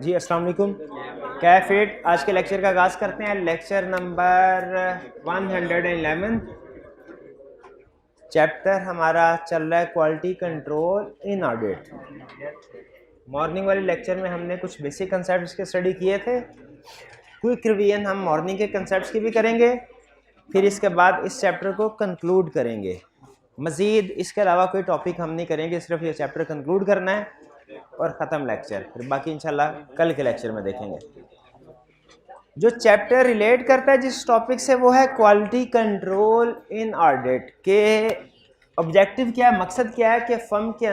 जी अस्सलाम वालेकुम। कैफिट आज के लेक्चर का आगाज़ करते हैं। लेक्चर नंबर 111, चैप्टर हमारा चल रहा है क्वालिटी कंट्रोल इन ऑडिट। मॉर्निंग वाले लेक्चर में हमने कुछ बेसिक कंसेप्ट्स के स्टडी किए थे। क्विक रिवीजन हम मॉर्निंग के कंसेप्ट्स की भी करेंगे, फिर इसके बाद इस चैप्टर को कंक्लूड करेंगे। मज़ीद इसके अलावा कोई टॉपिक हम नहीं करेंगे, सिर्फ ये चैप्टर कंक्लूड करना है और ख़त्म लेक्चर। फिर बाकी इंशाल्लाह कल के लेक्चर में देखेंगे। जो चैप्टर रिलेट करता है जिस टॉपिक से, वो है क्वालिटी कंट्रोल इन ऑडिट के ऑब्जेक्टिव क्या है, मकसद क्या है कि फर्म के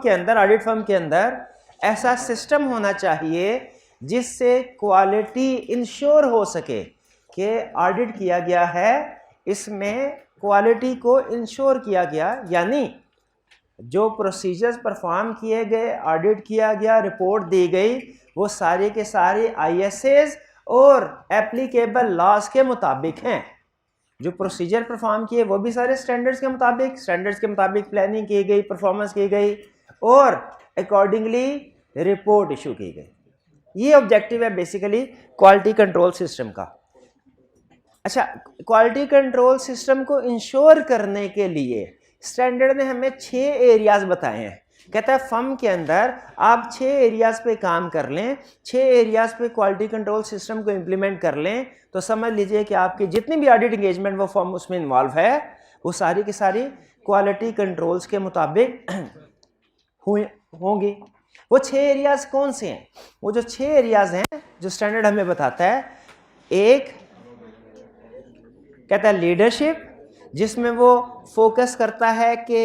अंदर ऑडिट फर्म के अंदर ऐसा सिस्टम होना चाहिए जिससे क्वालिटी इंश्योर हो सके कि ऑडिट किया गया है, इसमें क्वालिटी को इंश्योर किया गया, यानी जो प्रोसीजर्स परफॉर्म किए गए, ऑडिट किया गया, रिपोर्ट दी गई, वो सारे के सारे आईएसएस और एप्लीकेबल लॉज के मुताबिक हैं। जो प्रोसीजर परफॉर्म किए वो भी सारे स्टैंडर्ड्स के मुताबिक प्लानिंग की गई, परफॉर्मेंस की गई और अकॉर्डिंगली रिपोर्ट इशू की गई। ये ऑब्जेक्टिव है बेसिकली क्वालिटी कंट्रोल सिस्टम का। अच्छा, क्वालिटी कंट्रोल सिस्टम को इंश्योर करने के लिए स्टैंडर्ड ने हमें 6 एरियाज बताए हैं। कहता है फर्म के अंदर आप 6 एरियाज पे काम कर लें, 6 एरियाज पे क्वालिटी कंट्रोल सिस्टम को इम्प्लीमेंट कर लें, तो समझ लीजिए कि आपकी जितनी भी ऑडिट एंगेजमेंट वो फर्म उसमें इन्वॉल्व है, वो सारी की सारी क्वालिटी कंट्रोल्स के मुताबिक होंगी। वो 6 एरियाज कौन से हैं? वो जो 6 एरियाज हैं जो स्टैंडर्ड हमें बताता है, एक कहता है लीडरशिप, जिसमें वो फोकस करता है कि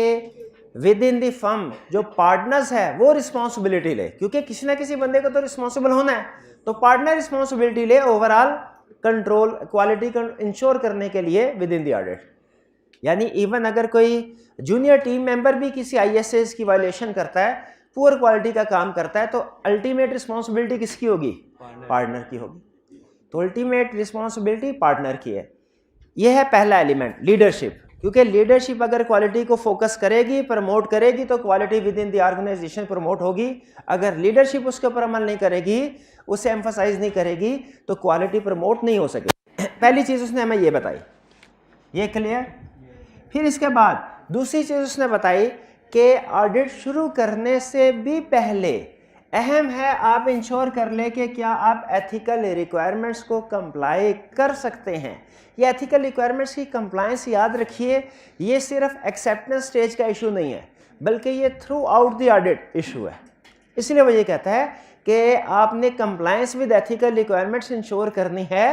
विद इन द फर्म जो पार्टनर्स है वो रिस्पॉन्सिबिलिटी ले, क्योंकि किसी ना किसी बंदे को तो रिस्पॉन्सिबल होना है, तो पार्टनर रिस्पॉन्सिबिलिटी ले ओवरऑल कंट्रोल क्वालिटी को इंश्योर करने के लिए विद इन द ऑडिट। यानी इवन अगर कोई जूनियर टीम मेंबर भी किसी आईएसएस की वायलेशन करता है, पुअर क्वालिटी का काम करता है, तो अल्टीमेट रिस्पॉन्सिबिलिटी किसकी होगी? पार्टनर की होगी। तो अल्टीमेट रिस्पॉन्सिबिलिटी पार्टनर की है। यह है पहला एलिमेंट, लीडरशिप। क्योंकि लीडरशिप अगर क्वालिटी को फोकस करेगी, प्रमोट करेगी, तो quality within the organisation promote होगी। अगर लीडरशिप उसके ऊपर अमल नहीं करेगी, उसे एम्फसाइज नहीं करेगी, तो क्वालिटी प्रमोट नहीं हो सकेगी। पहली चीज उसने हमें ये बताई, ये क्लियर। फिर इसके बाद दूसरी चीज उसने बताई कि ऑडिट शुरू करने से भी पहले अहम है आप इंश्योर कर ले कि क्या आप एथिकल रिक्वायरमेंट्स को कंप्लाई कर सकते हैं। ये एथिकल रिक्वायरमेंट्स की कंप्लायंस, याद रखिए, ये सिर्फ एक्सेप्टेंस स्टेज का इशू नहीं है, बल्कि ये through out the audit issue है। इसलिए वो ये कहता है कि आपने compliance with ethical requirements ensure करनी है,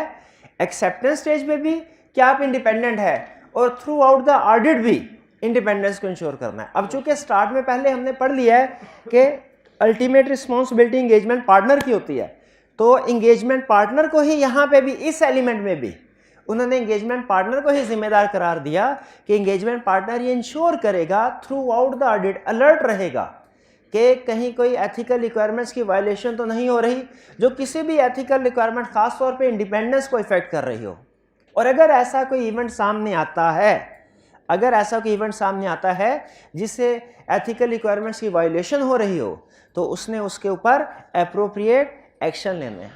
एक्सेप्टेंस स्टेज पे भी क्या आप इंडिपेंडेंट है, और थ्रू आउट द ऑडिट भी इंडिपेंडेंस को इंश्योर करना है। अब चूंकि स्टार्ट में पहले हमने पढ़ लिया है कि अल्टीमेट रिस्पॉन्सिबिलिटी इंगेजमेंट पार्टनर की होती है, तो इंगेजमेंट पार्टनर को ही यहाँ पे भी, इस एलिमेंट में भी उन्होंने इंगेजमेंट पार्टनर को ही जिम्मेदार करार दिया कि इंगेजमेंट पार्टनर ये इंश्योर करेगा, through out the audit alert रहेगा कि कहीं कोई एथिकल रिक्वायरमेंट्स की वायलेशन तो नहीं हो रही, जो किसी भी एथिकल रिक्वायरमेंट खास तौर पे इंडिपेंडेंस को इफेक्ट कर रही हो। और अगर ऐसा कोई इवेंट सामने आता है, जिससे एथिकल रिक्वायरमेंट्स की वायलेशन हो रही हो, तो उसने उसके ऊपर एप्रोप्रिएट एक्शन लेना है,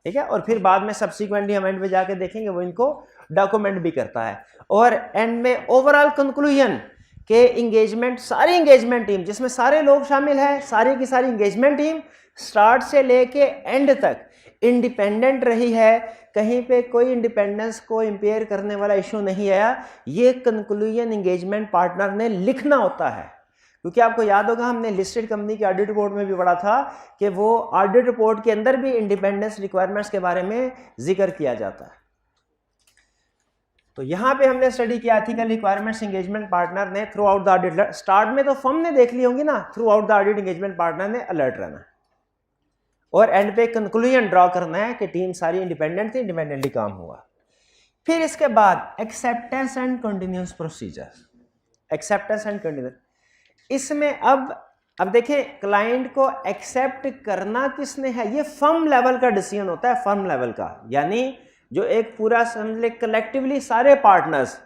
ठीक है। और फिर बाद में सब्सिक्वेंटली हम एंड पे जाके देखेंगे वो इनको डॉक्यूमेंट भी करता है। और एंड में ओवरऑल कंक्लूजन के इंगेजमेंट, सारी इंगेजमेंट टीम जिसमें सारे लोग शामिल हैं, सारी की सारी इंगेजमेंट टीम स्टार्ट से लेके एंड तक इंडिपेंडेंट रही है, कहीं पे कोई इंडिपेंडेंस को इंपेयर करने वाला इशू नहीं आया। ये कंक्लूजन इंगेजमेंट पार्टनर ने लिखना होता है, क्योंकि आपको याद होगा हमने लिस्टेड कंपनी की ऑडिट रिपोर्ट में भी पढ़ा था कि वो ऑडिट रिपोर्ट के अंदर भी इंडिपेंडेंस रिक्वायरमेंट्स के बारे में जिक्र किया जाता है। तो यहाँ पे हमने स्टडी किया एथिकल रिक्वायरमेंट्स इंगेजमेंट पार्टनर ने through out the audit. Start में तो फर्म ने देख ली होंगी ना, through out the audit engagement partner ने अलर्ट रहना है, और एंड पे कंक्लूजन ड्रॉ करना है कि टीम सारी इंडिपेंडेंट थी, इंडिपेंडेंटली काम हुआ। फिर इसके बाद acceptance and continuous procedure. Acceptance and continuous, इसमें अब देखिए क्लाइंट को एक्सेप्ट करना किसने है, ये फर्म लेवल का डिसीजन होता है, फर्म लेवल का, यानी जो एक पूरा समझ ले कलेक्टिवली सारे पार्टनर्स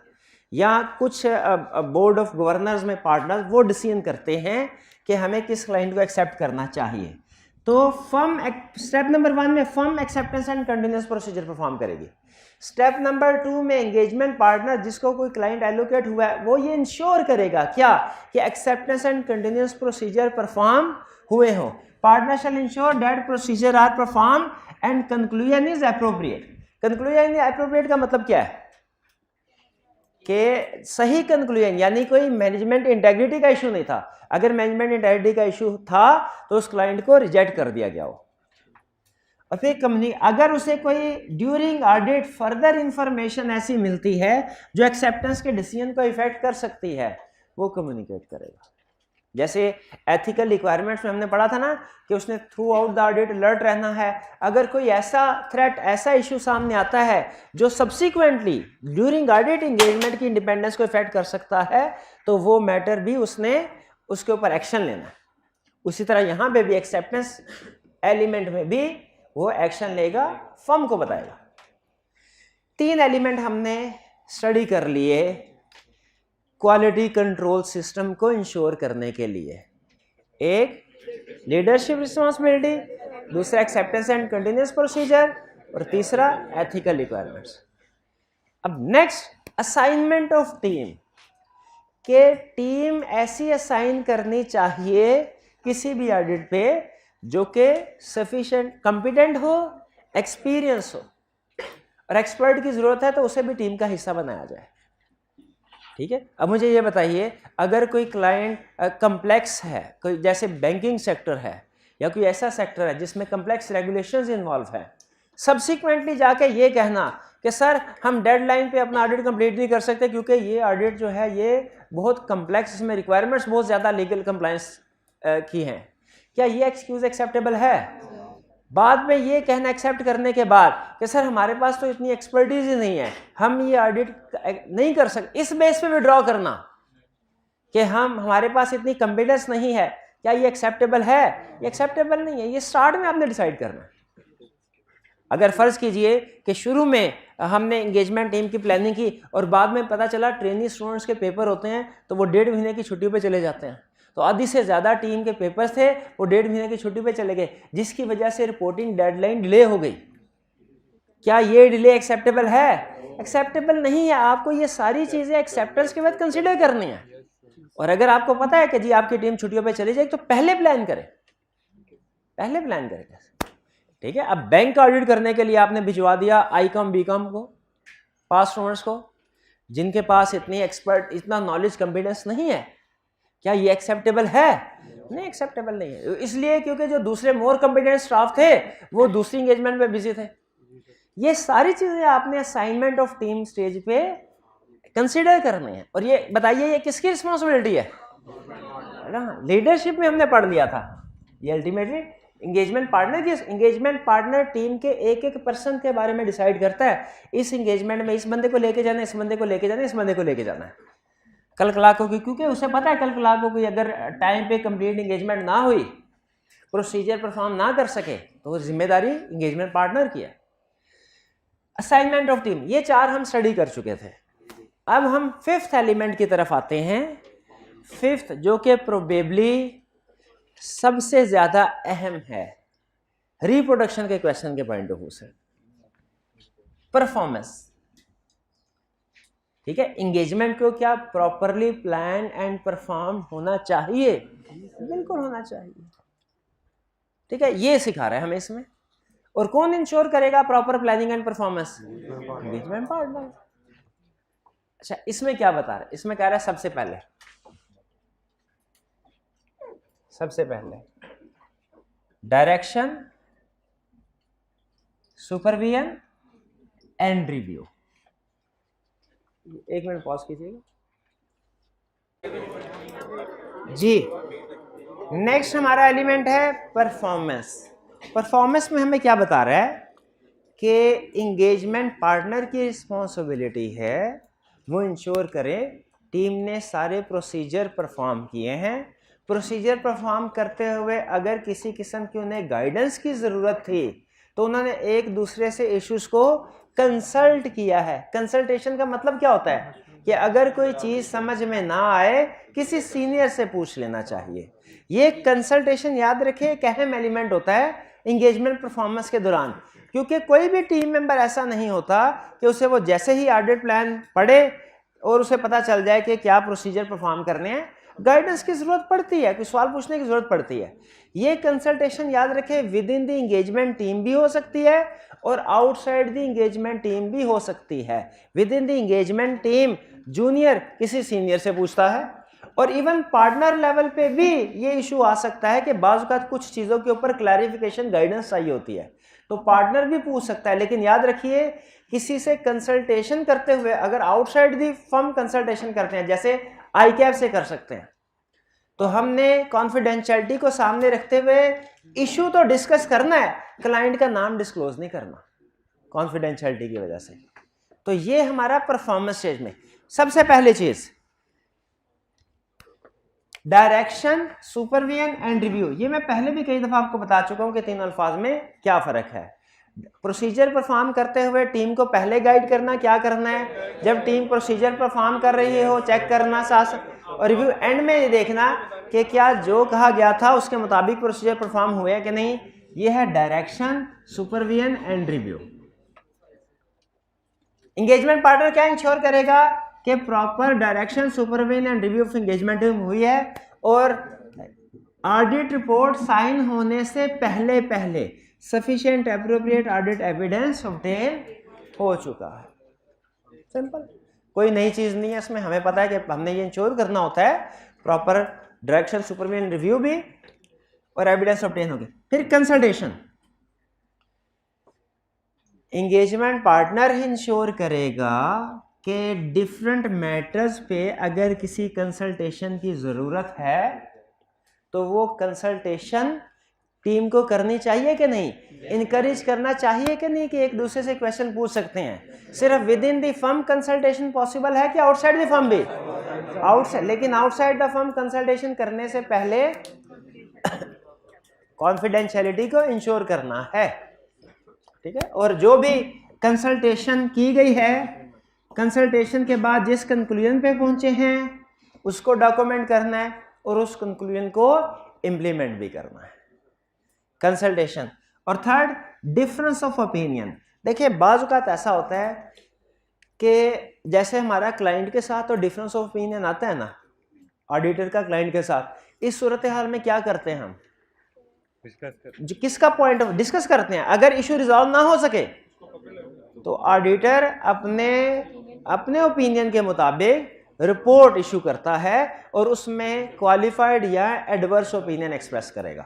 या कुछ बोर्ड ऑफ गवर्नर्स में पार्टनर्स वो डिसीजन करते हैं कि हमें किस क्लाइंट को एक्सेप्ट करना चाहिए। तो फर्म स्टेप नंबर 1 में firm acceptance and continuous procedure perform करेगी। स्टेप नंबर 2 में एंगेजमेंट पार्टनर जिसको कोई क्लाइंट एलोकेट हुआ है वो ये इंश्योर करेगा क्या कि acceptance and continuous procedure perform हुए हो। Partner shall ensure that procedure are perform and conclusion is appropriate. Conclusion appropriate का मतलब क्या है कि सही कंक्लूजन, यानी कोई मैनेजमेंट इंटेग्रिटी का इशू नहीं था। अगर मैनेजमेंट इंटेग्रिटी का इशू था तो उस क्लाइंट को रिजेक्ट कर दिया गया हो। और फिर कंपनी अगर उसे कोई ड्यूरिंग ऑडिट फर्दर इंफॉर्मेशन ऐसी मिलती है जो एक्सेप्टेंस के डिसीजन को इफेक्ट कर सकती है वो कम्युनिकेट करेगा। जैसे एथिकल रिक्वायरमेंट्स में हमने पढ़ा था ना कि उसने through out the audit alert रहना है। अगर कोई ऐसा थ्रेट, ऐसा इशू सामने आता है जो सब्सिक्वेंटली ड्यूरिंग ऑडिट इंगेजमेंट की इंडिपेंडेंस को इफेक्ट कर सकता है तो वो मैटर भी उसने उसके ऊपर एक्शन लेना है। उसी तरह यहाँ पे भी एक्सेप्टेंस एलिमेंट में भी वो एक्शन लेगा, फर्म को बताएगा। 3 एलिमेंट हमने स्टडी कर लिए क्वालिटी कंट्रोल सिस्टम को इंश्योर करने के लिए। एक लीडरशिप रिस्पांसिबिलिटी, दूसरा एक्सेप्टेंस एंड कंटिन्यूअस प्रोसीजर और तीसरा एथिकल रिक्वायरमेंट्स। अब नेक्स्ट असाइनमेंट ऑफ टीम, के टीम ऐसी असाइन करनी चाहिए किसी भी ऑडिट पे जो कि सफिशिएंट कॉम्पिटेंट हो, एक्सपीरियंस हो, और एक्सपर्ट की जरूरत है तो उसे भी टीम का हिस्सा बनाया जाए। ठीक है। अब मुझे ये बताइए, अगर कोई क्लाइंट कम्प्लेक्स है, कोई जैसे बैंकिंग सेक्टर है या कोई ऐसा सेक्टर है जिसमें कम्प्लेक्स रेगुलेशंस इन्वॉल्व है, सब्सिक्वेंटली जाके ये कहना कि सर हम डेडलाइन पे अपना ऑडिट कंप्लीट नहीं कर सकते क्योंकि ये ऑडिट जो है ये बहुत कम्प्लेक्स, इसमें रिक्वायरमेंट्स बहुत ज़्यादा लीगल कंप्लायंस की हैं, क्या ये एक्सक्यूज एक्सेप्टेबल है? बाद में ये कहना एक्सेप्ट करने के बाद कि सर हमारे पास तो इतनी एक्सपर्टीज ही नहीं है, हम ये ऑडिट नहीं कर सकते, इस बेस पे विड्रॉ करना कि हमारे पास इतनी कॉम्पिटेंस नहीं है, क्या ये एक्सेप्टेबल है? ये एक्सेप्टेबल नहीं है। ये स्टार्ट में आपने डिसाइड करना है। अगर फर्ज कीजिए कि शुरू में हमने एंगेजमेंट टीम की प्लानिंग की और बाद में पता चला ट्रेनी स्टूडेंट्स के पेपर होते हैं तो वो 1.5 महीने की छुट्टी पे चले जाते हैं, तो आधी से ज़्यादा टीम के पेपर्स थे वो 1.5 महीने की छुट्टी पे चले गए, जिसकी वजह से रिपोर्टिंग डेडलाइन डिले हो गई। क्या ये डिले एक्सेप्टेबल है? एक्सेप्टेबल नहीं है। आपको ये सारी चीज़ें एक्सेप्टेंस के बाद कंसिडर करनी है। और अगर आपको पता है कि जी आपकी टीम छुट्टियों पे चली जाएगी तो पहले प्लान करें, पहले प्लान करें। ठीक है। अब बैंक का ऑडिट करने के लिए आपने भिजवा दिया ICOM BCom को, पास स्टूडेंट्स को, जिनके पास इतनी एक्सपर्ट, इतना नॉलेज, कॉम्पिटेंस नहीं है, क्या ये एक्सेप्टेबल है? नहीं, एक्सेप्टेबल नहीं है। इसलिए क्योंकि जो दूसरे मोर कॉम्पिटेंट स्टाफ थे वो दूसरी एंगेजमेंट में बिजी थे। ये सारी चीजें आपने असाइनमेंट ऑफ टीम स्टेज पे कंसीडर करने हैं। और ये बताइए ये किसकी रिस्पॉन्सिबिलिटी है? लीडरशिप में हमने पढ़ लिया था, ये अल्टीमेटली एंगेजमेंट पार्टनर की। एंगेजमेंट पार्टनर टीम के एक पर्सन के बारे में डिसाइड करता है, इस एंगेजमेंट में इस बंदे को लेके जाना है, इस बंदे को लेके जाना है, इस बंदे को लेके जाना है। कल क्लार्क को, क्योंकि उसे पता है कल क्लार्क को अगर टाइम पे कंप्लीट एंगेजमेंट ना हुई, प्रोसीजर परफॉर्म ना कर सके तो जिम्मेदारी एंगेजमेंट पार्टनर की है। असाइनमेंट ऑफ टीम, ये 4 हम स्टडी कर चुके थे। अब हम 5th एलिमेंट की तरफ आते हैं। 5th जो कि प्रोबेबली सबसे ज्यादा अहम है रिप्रोडक्शन के क्वेश्चन के पॉइंट ऑफ व्यू से, परफॉर्मेंस। ठीक है। एंगेजमेंट को क्या प्रॉपरली प्लान एंड परफॉर्म होना चाहिए? बिल्कुल होना चाहिए। ठीक है, ये सिखा रहे हैं हमें इसमें। और कौन इंश्योर करेगा proper planning and performance? Engagement partner. अच्छा, इसमें क्या बता रहे हैं? इसमें कह रहा है सबसे पहले direction, supervision and review. 1 minute pause कीजिएगा जी। नेक्स्ट हमारा एलिमेंट है परफॉर्मेंस। परफॉर्मेंस में हमें क्या बता रहा है कि एंगेजमेंट पार्टनर की रिस्पॉन्सिबिलिटी है वो इंश्योर करे टीम ने सारे प्रोसीजर परफॉर्म किए हैं। प्रोसीजर परफॉर्म करते हुए अगर किसी किस्म की उन्हें गाइडेंस की ज़रूरत थी तो उन्होंने एक दूसरे से इश्यूज को कंसल्ट किया है। कंसल्टेशन का मतलब क्या होता है कि अगर कोई चीज समझ में ना आए किसी सीनियर से पूछ लेना चाहिए। ये कंसल्टेशन याद रखें एक अहम एलिमेंट होता है इंगेजमेंट परफॉर्मेंस के दौरान, क्योंकि कोई भी टीम मेंबर ऐसा नहीं होता कि उसे वो जैसे ही ऑडिट प्लान पढ़े और उसे पता चल जाए कि क्या प्रोसीजर परफॉर्म करने हैं। गाइडेंस की जरूरत पड़ती है, कोई सवाल पूछने की जरूरत पड़ती है। ये कंसल्टेशन याद रखें with in the engagement team भी हो सकती है और आउटसाइड द इंगेजमेंट टीम भी हो सकती है। With in the engagement team junior किसी सीनियर से पूछता है और इवन पार्टनर लेवल पे भी ये इशू आ सकता है कि बाज़ औक़ात कुछ चीज़ों के ऊपर क्लैरिफिकेशन गाइडेंस चाहिए होती है, तो पार्टनर भी पूछ सकता है। लेकिन याद रखिए किसी से कंसल्टेशन करते हुए अगर आउटसाइड दी फर्म कंसल्टेशन करते हैं, जैसे ICAP से कर सकते हैं, तो हमने कॉन्फिडेंशियलिटी को सामने रखते हुए इशू तो डिस्कस करना है, क्लाइंट का नाम डिस्क्लोज नहीं करना कॉन्फिडेंशियलिटी की वजह से। तो ये हमारा परफॉर्मेंस स्टेज में सबसे पहली चीज डायरेक्शन, सुपरविजन एंड रिव्यू। ये मैं पहले भी कई दफा आपको बता चुका हूं कि तीनों अल्फाज में क्या फर्क है। प्रोसीजर परफॉर्म करते हुए टीम को पहले गाइड करना क्या करना है, जब टीम प्रोसीजर परफॉर्म कर रही हो चेक करना साथ, और रिव्यू एंड में ये देखना कि क्या जो कहा गया था उसके मुताबिक प्रोसीजर परफॉर्म हुए है कि नहीं। ये है direction, supervision and review. Engagement partner क्या इंश्योर करेगा कि proper direction, supervision and review of engagement हुई है और ऑडिट रिपोर्ट साइन होने से पहले पहले sufficient appropriate audit evidence obtain हो चुका है। सिंपल, कोई नई चीज नहीं है इसमें। हमें पता है कि हमने ये इंश्योर करना होता है प्रॉपर डायरेक्शन, सुपरविजन, रिव्यू भी और एविडेंस ऑब्टेन हो गई। फिर कंसल्टेशन, एंगेजमेंट पार्टनर इंश्योर करेगा कि डिफरेंट मैटर्स पे अगर किसी कंसल्टेशन की जरूरत है तो वो कंसल्टेशन टीम को करनी चाहिए कि नहीं, इनकरेज करना चाहिए कि नहीं कि एक दूसरे से क्वेश्चन पूछ सकते हैं। सिर्फ with in the firm consultation possible है कि आउटसाइड द फर्म भी? आउटसाइड, लेकिन आउटसाइड द फर्म कंसल्टेशन करने से पहले कॉन्फिडेंशियलिटी को इंश्योर करना है, ठीक है। और जो भी कंसल्टेशन की गई है, कंसल्टेशन के बाद जिस कंक्लूजन पे पहुंचे हैं उसको डॉक्यूमेंट करना है और उस कंक्लूजन को इंप्लीमेंट भी करना है। कंसल्टेशन। और थर्ड, डिफरेंस ऑफ ओपिनियन। देखिए बाज़ औक़ात ऐसा होता है कि जैसे हमारा क्लाइंट के साथ तो डिफरेंस ऑफ ओपिनियन आता है ना, ऑडिटर का क्लाइंट के साथ, इस सूरत हाल में क्या करते हैं हम किसका पॉइंट ऑफ डिस्कस करते हैं। अगर इशू रिजॉल्व ना हो सके तो ऑडिटर अपने ओपिनियन के मुताबिक रिपोर्ट इशू करता है और उसमें क्वालिफाइड या एडवर्स ओपिनियन एक्सप्रेस करेगा।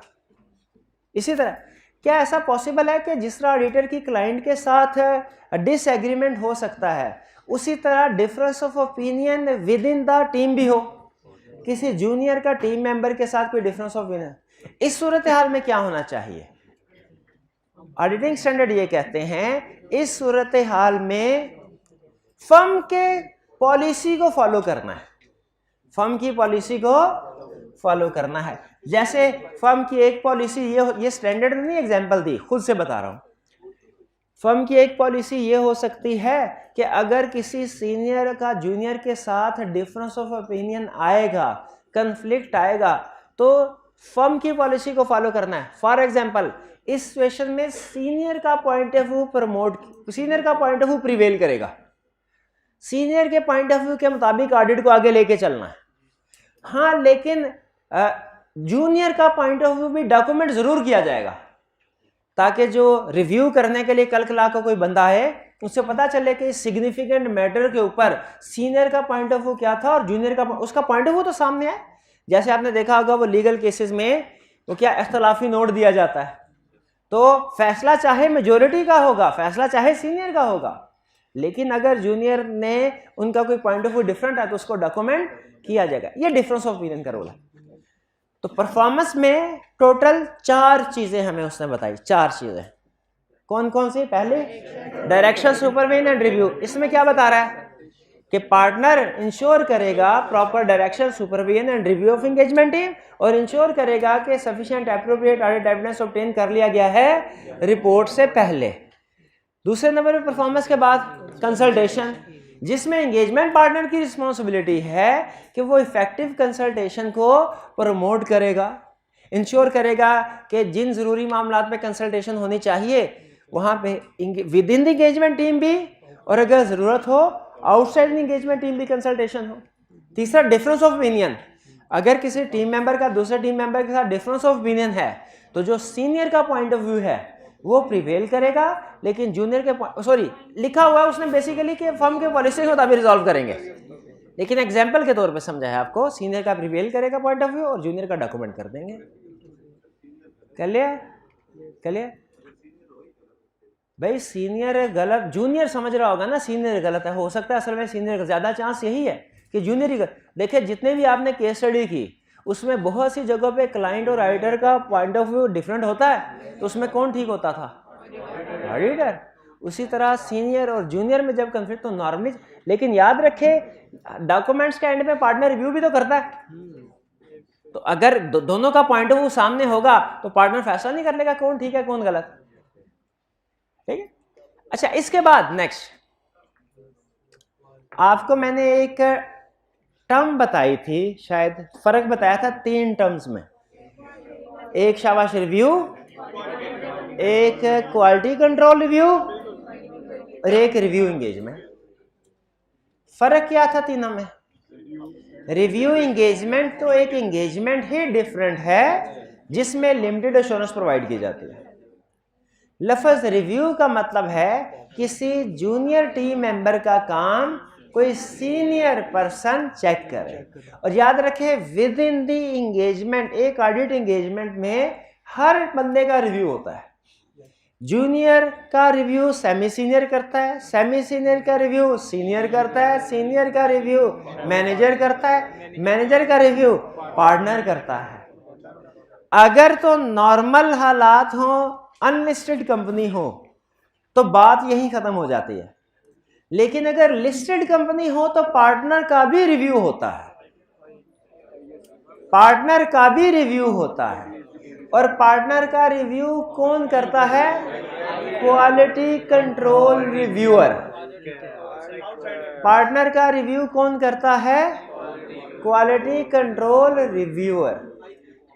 इसी तरह क्या ऐसा पॉसिबल है कि जिस तरह ऑडिटर की क्लाइंट के साथ डिसएग्रीमेंट हो सकता है, उसी तरह difference of opinion with in the team भी हो, किसी जूनियर का टीम मेंबर के साथ कोई डिफरेंस ऑफ ओपिनियन। इस सूरत हाल में क्या होना चाहिए? ऑडिटिंग स्टैंडर्ड ये कहते हैं इस सूरत हाल में फर्म के पॉलिसी को फॉलो करना है, फर्म की पॉलिसी को फॉलो करना है। जैसे फर्म की एक पॉलिसी ये स्टैंडर्ड नहीं एग्जांपल दी, खुद से बता रहा हूं। फर्म की एक पॉलिसी ये हो सकती है कि अगर किसी सीनियर का जूनियर के साथ डिफरेंस ऑफ ओपिनियन आएगा, कन्फ्लिक्ट आएगा, तो फर्म की पॉलिसी को फॉलो करना है। फॉर एग्जांपल इस सिचुएशन में सीनियर का पॉइंट ऑफ व्यू प्रिवेल करेगा, सीनियर के पॉइंट ऑफ व्यू के मुताबिक ऑडिट को आगे लेके चलना है। हाँ, लेकिन जूनियर का पॉइंट ऑफ व्यू भी डॉक्यूमेंट जरूर किया जाएगा ताकि जो रिव्यू करने के लिए कल कला को कोई बंदा है उससे पता चले कि सिग्निफिकेंट मैटर के ऊपर सीनियर का पॉइंट ऑफ व्यू क्या था और जूनियर का उसका पॉइंट ऑफ व्यू तो सामने है। जैसे आपने देखा होगा वो लीगल केसेस में वो क्या इख्तलाफी नोट दिया जाता है, तो फैसला चाहे मेजोरिटी का होगा, फैसला चाहे सीनियर का होगा, लेकिन अगर जूनियर ने उनका कोई पॉइंट ऑफ व्यू डिफरेंट है तो उसको डॉक्यूमेंट किया जाएगा। ये डिफरेंस ऑफ ओपिनियन का रोल है। तो परफॉर्मेंस में टोटल 4 चीजें हमें उसने बताई, 4 चीजें कौन कौन सी? पहले डायरेक्शन, सुपरविजन एंड रिव्यू। इसमें क्या बता रहा है कि पार्टनर इंश्योर करेगा proper direction, supervision and review of engagement team और इंश्योर करेगा कि sufficient appropriate audit evidence obtain कर लिया गया है रिपोर्ट से पहले। दूसरे नंबर पे परफॉर्मेंस के बाद कंसल्टेशन, जिसमें एंगेजमेंट पार्टनर की रिस्पॉन्सिबिलिटी है कि वो इफेक्टिव कंसल्टेशन को प्रमोट करेगा, इंश्योर करेगा कि जिन ज़रूरी मामलात पे कंसल्टेशन होनी चाहिए वहाँ पे with in the engagement team भी, और अगर ज़रूरत हो आउटसाइड द एंगेजमेंट टीम भी कंसल्टेशन हो। तीसरा, डिफरेंस ऑफ ओपिनियन। अगर किसी टीम मेंबर का दूसरे टीम मेंबर के साथ डिफरेंस ऑफ ओपिनियन है तो जो सीनियर का पॉइंट ऑफ व्यू है वो प्रिवेल करेगा, लेकिन जूनियर के लिखा हुआ है उसने बेसिकली कि फर्म के पॉलिसी के मुताबिक रिजॉल्व करेंगे, लेकिन एग्जाम्पल के तौर पे समझा है आपको, सीनियर का प्रिवेल करेगा पॉइंट ऑफ व्यू और जूनियर का डॉक्यूमेंट कर देंगे। क्लियर भाई? सीनियर गलत, जूनियर समझ रहा होगा ना सीनियर गलत है, हो सकता है असल में सीनियर का ज्यादा चांस यही है कि जूनियर ही। देखिए जितने भी आपने केस स्टडी की उसमें बहुत सी जगहों पे क्लाइंट और ऑडिटर का पॉइंट ऑफ व्यू डिफरेंट होता है, तो उसमें कौन ठीक होता था? ऑडिटर। उसी तरह सीनियर और जूनियर में जब कंफ्लिक्ट तो नॉर्मली, लेकिन याद रखे डॉक्यूमेंट्स के एंड में पार्टनर रिव्यू भी तो करता है, तो अगर दोनों का पॉइंट ऑफ व्यू सामने होगा तो पार्टनर फैसला नहीं कर लेगा कौन ठीक है कौन गलत। ठीक है। अच्छा, इसके बाद नेक्स्ट आपको मैंने एक टर्म बताई थी, शायद फर्क बताया था 3 टर्म्स में, एक शाबाश रिव्यू, एक क्वालिटी कंट्रोल रिव्यू और एक रिव्यू एंगेजमेंट। फर्क क्या था तीनों में? रिव्यू एंगेजमेंट तो एक एंगेजमेंट ही डिफरेंट है जिसमें लिमिटेड एश्योरेंस प्रोवाइड की जाती है। लफ्ज रिव्यू का मतलब है किसी जूनियर टीम मेंबर का काम कोई सीनियर पर्सन चेक करे, और याद रखे विद इन दी एंगेजमेंट, एक ऑडिट एंगेजमेंट में हर बंदे का रिव्यू होता है। जूनियर का रिव्यू सेमी सीनियर करता है, सेमी सीनियर का रिव्यू सीनियर करता है, सीनियर का रिव्यू मैनेजर करता है, मैनेजर का रिव्यू पार्टनर करता है। अगर तो नॉर्मल हालात हो, अनलिस्टेड कंपनी हो, तो बात यही खत्म हो जाती है, लेकिन अगर लिस्टेड कंपनी हो तो पार्टनर का भी रिव्यू होता है, पार्टनर का भी रिव्यू होता है। और पार्टनर का रिव्यू कौन करता है? Quality control reviewer. पार्टनर का रिव्यू कौन करता है? Quality control reviewer.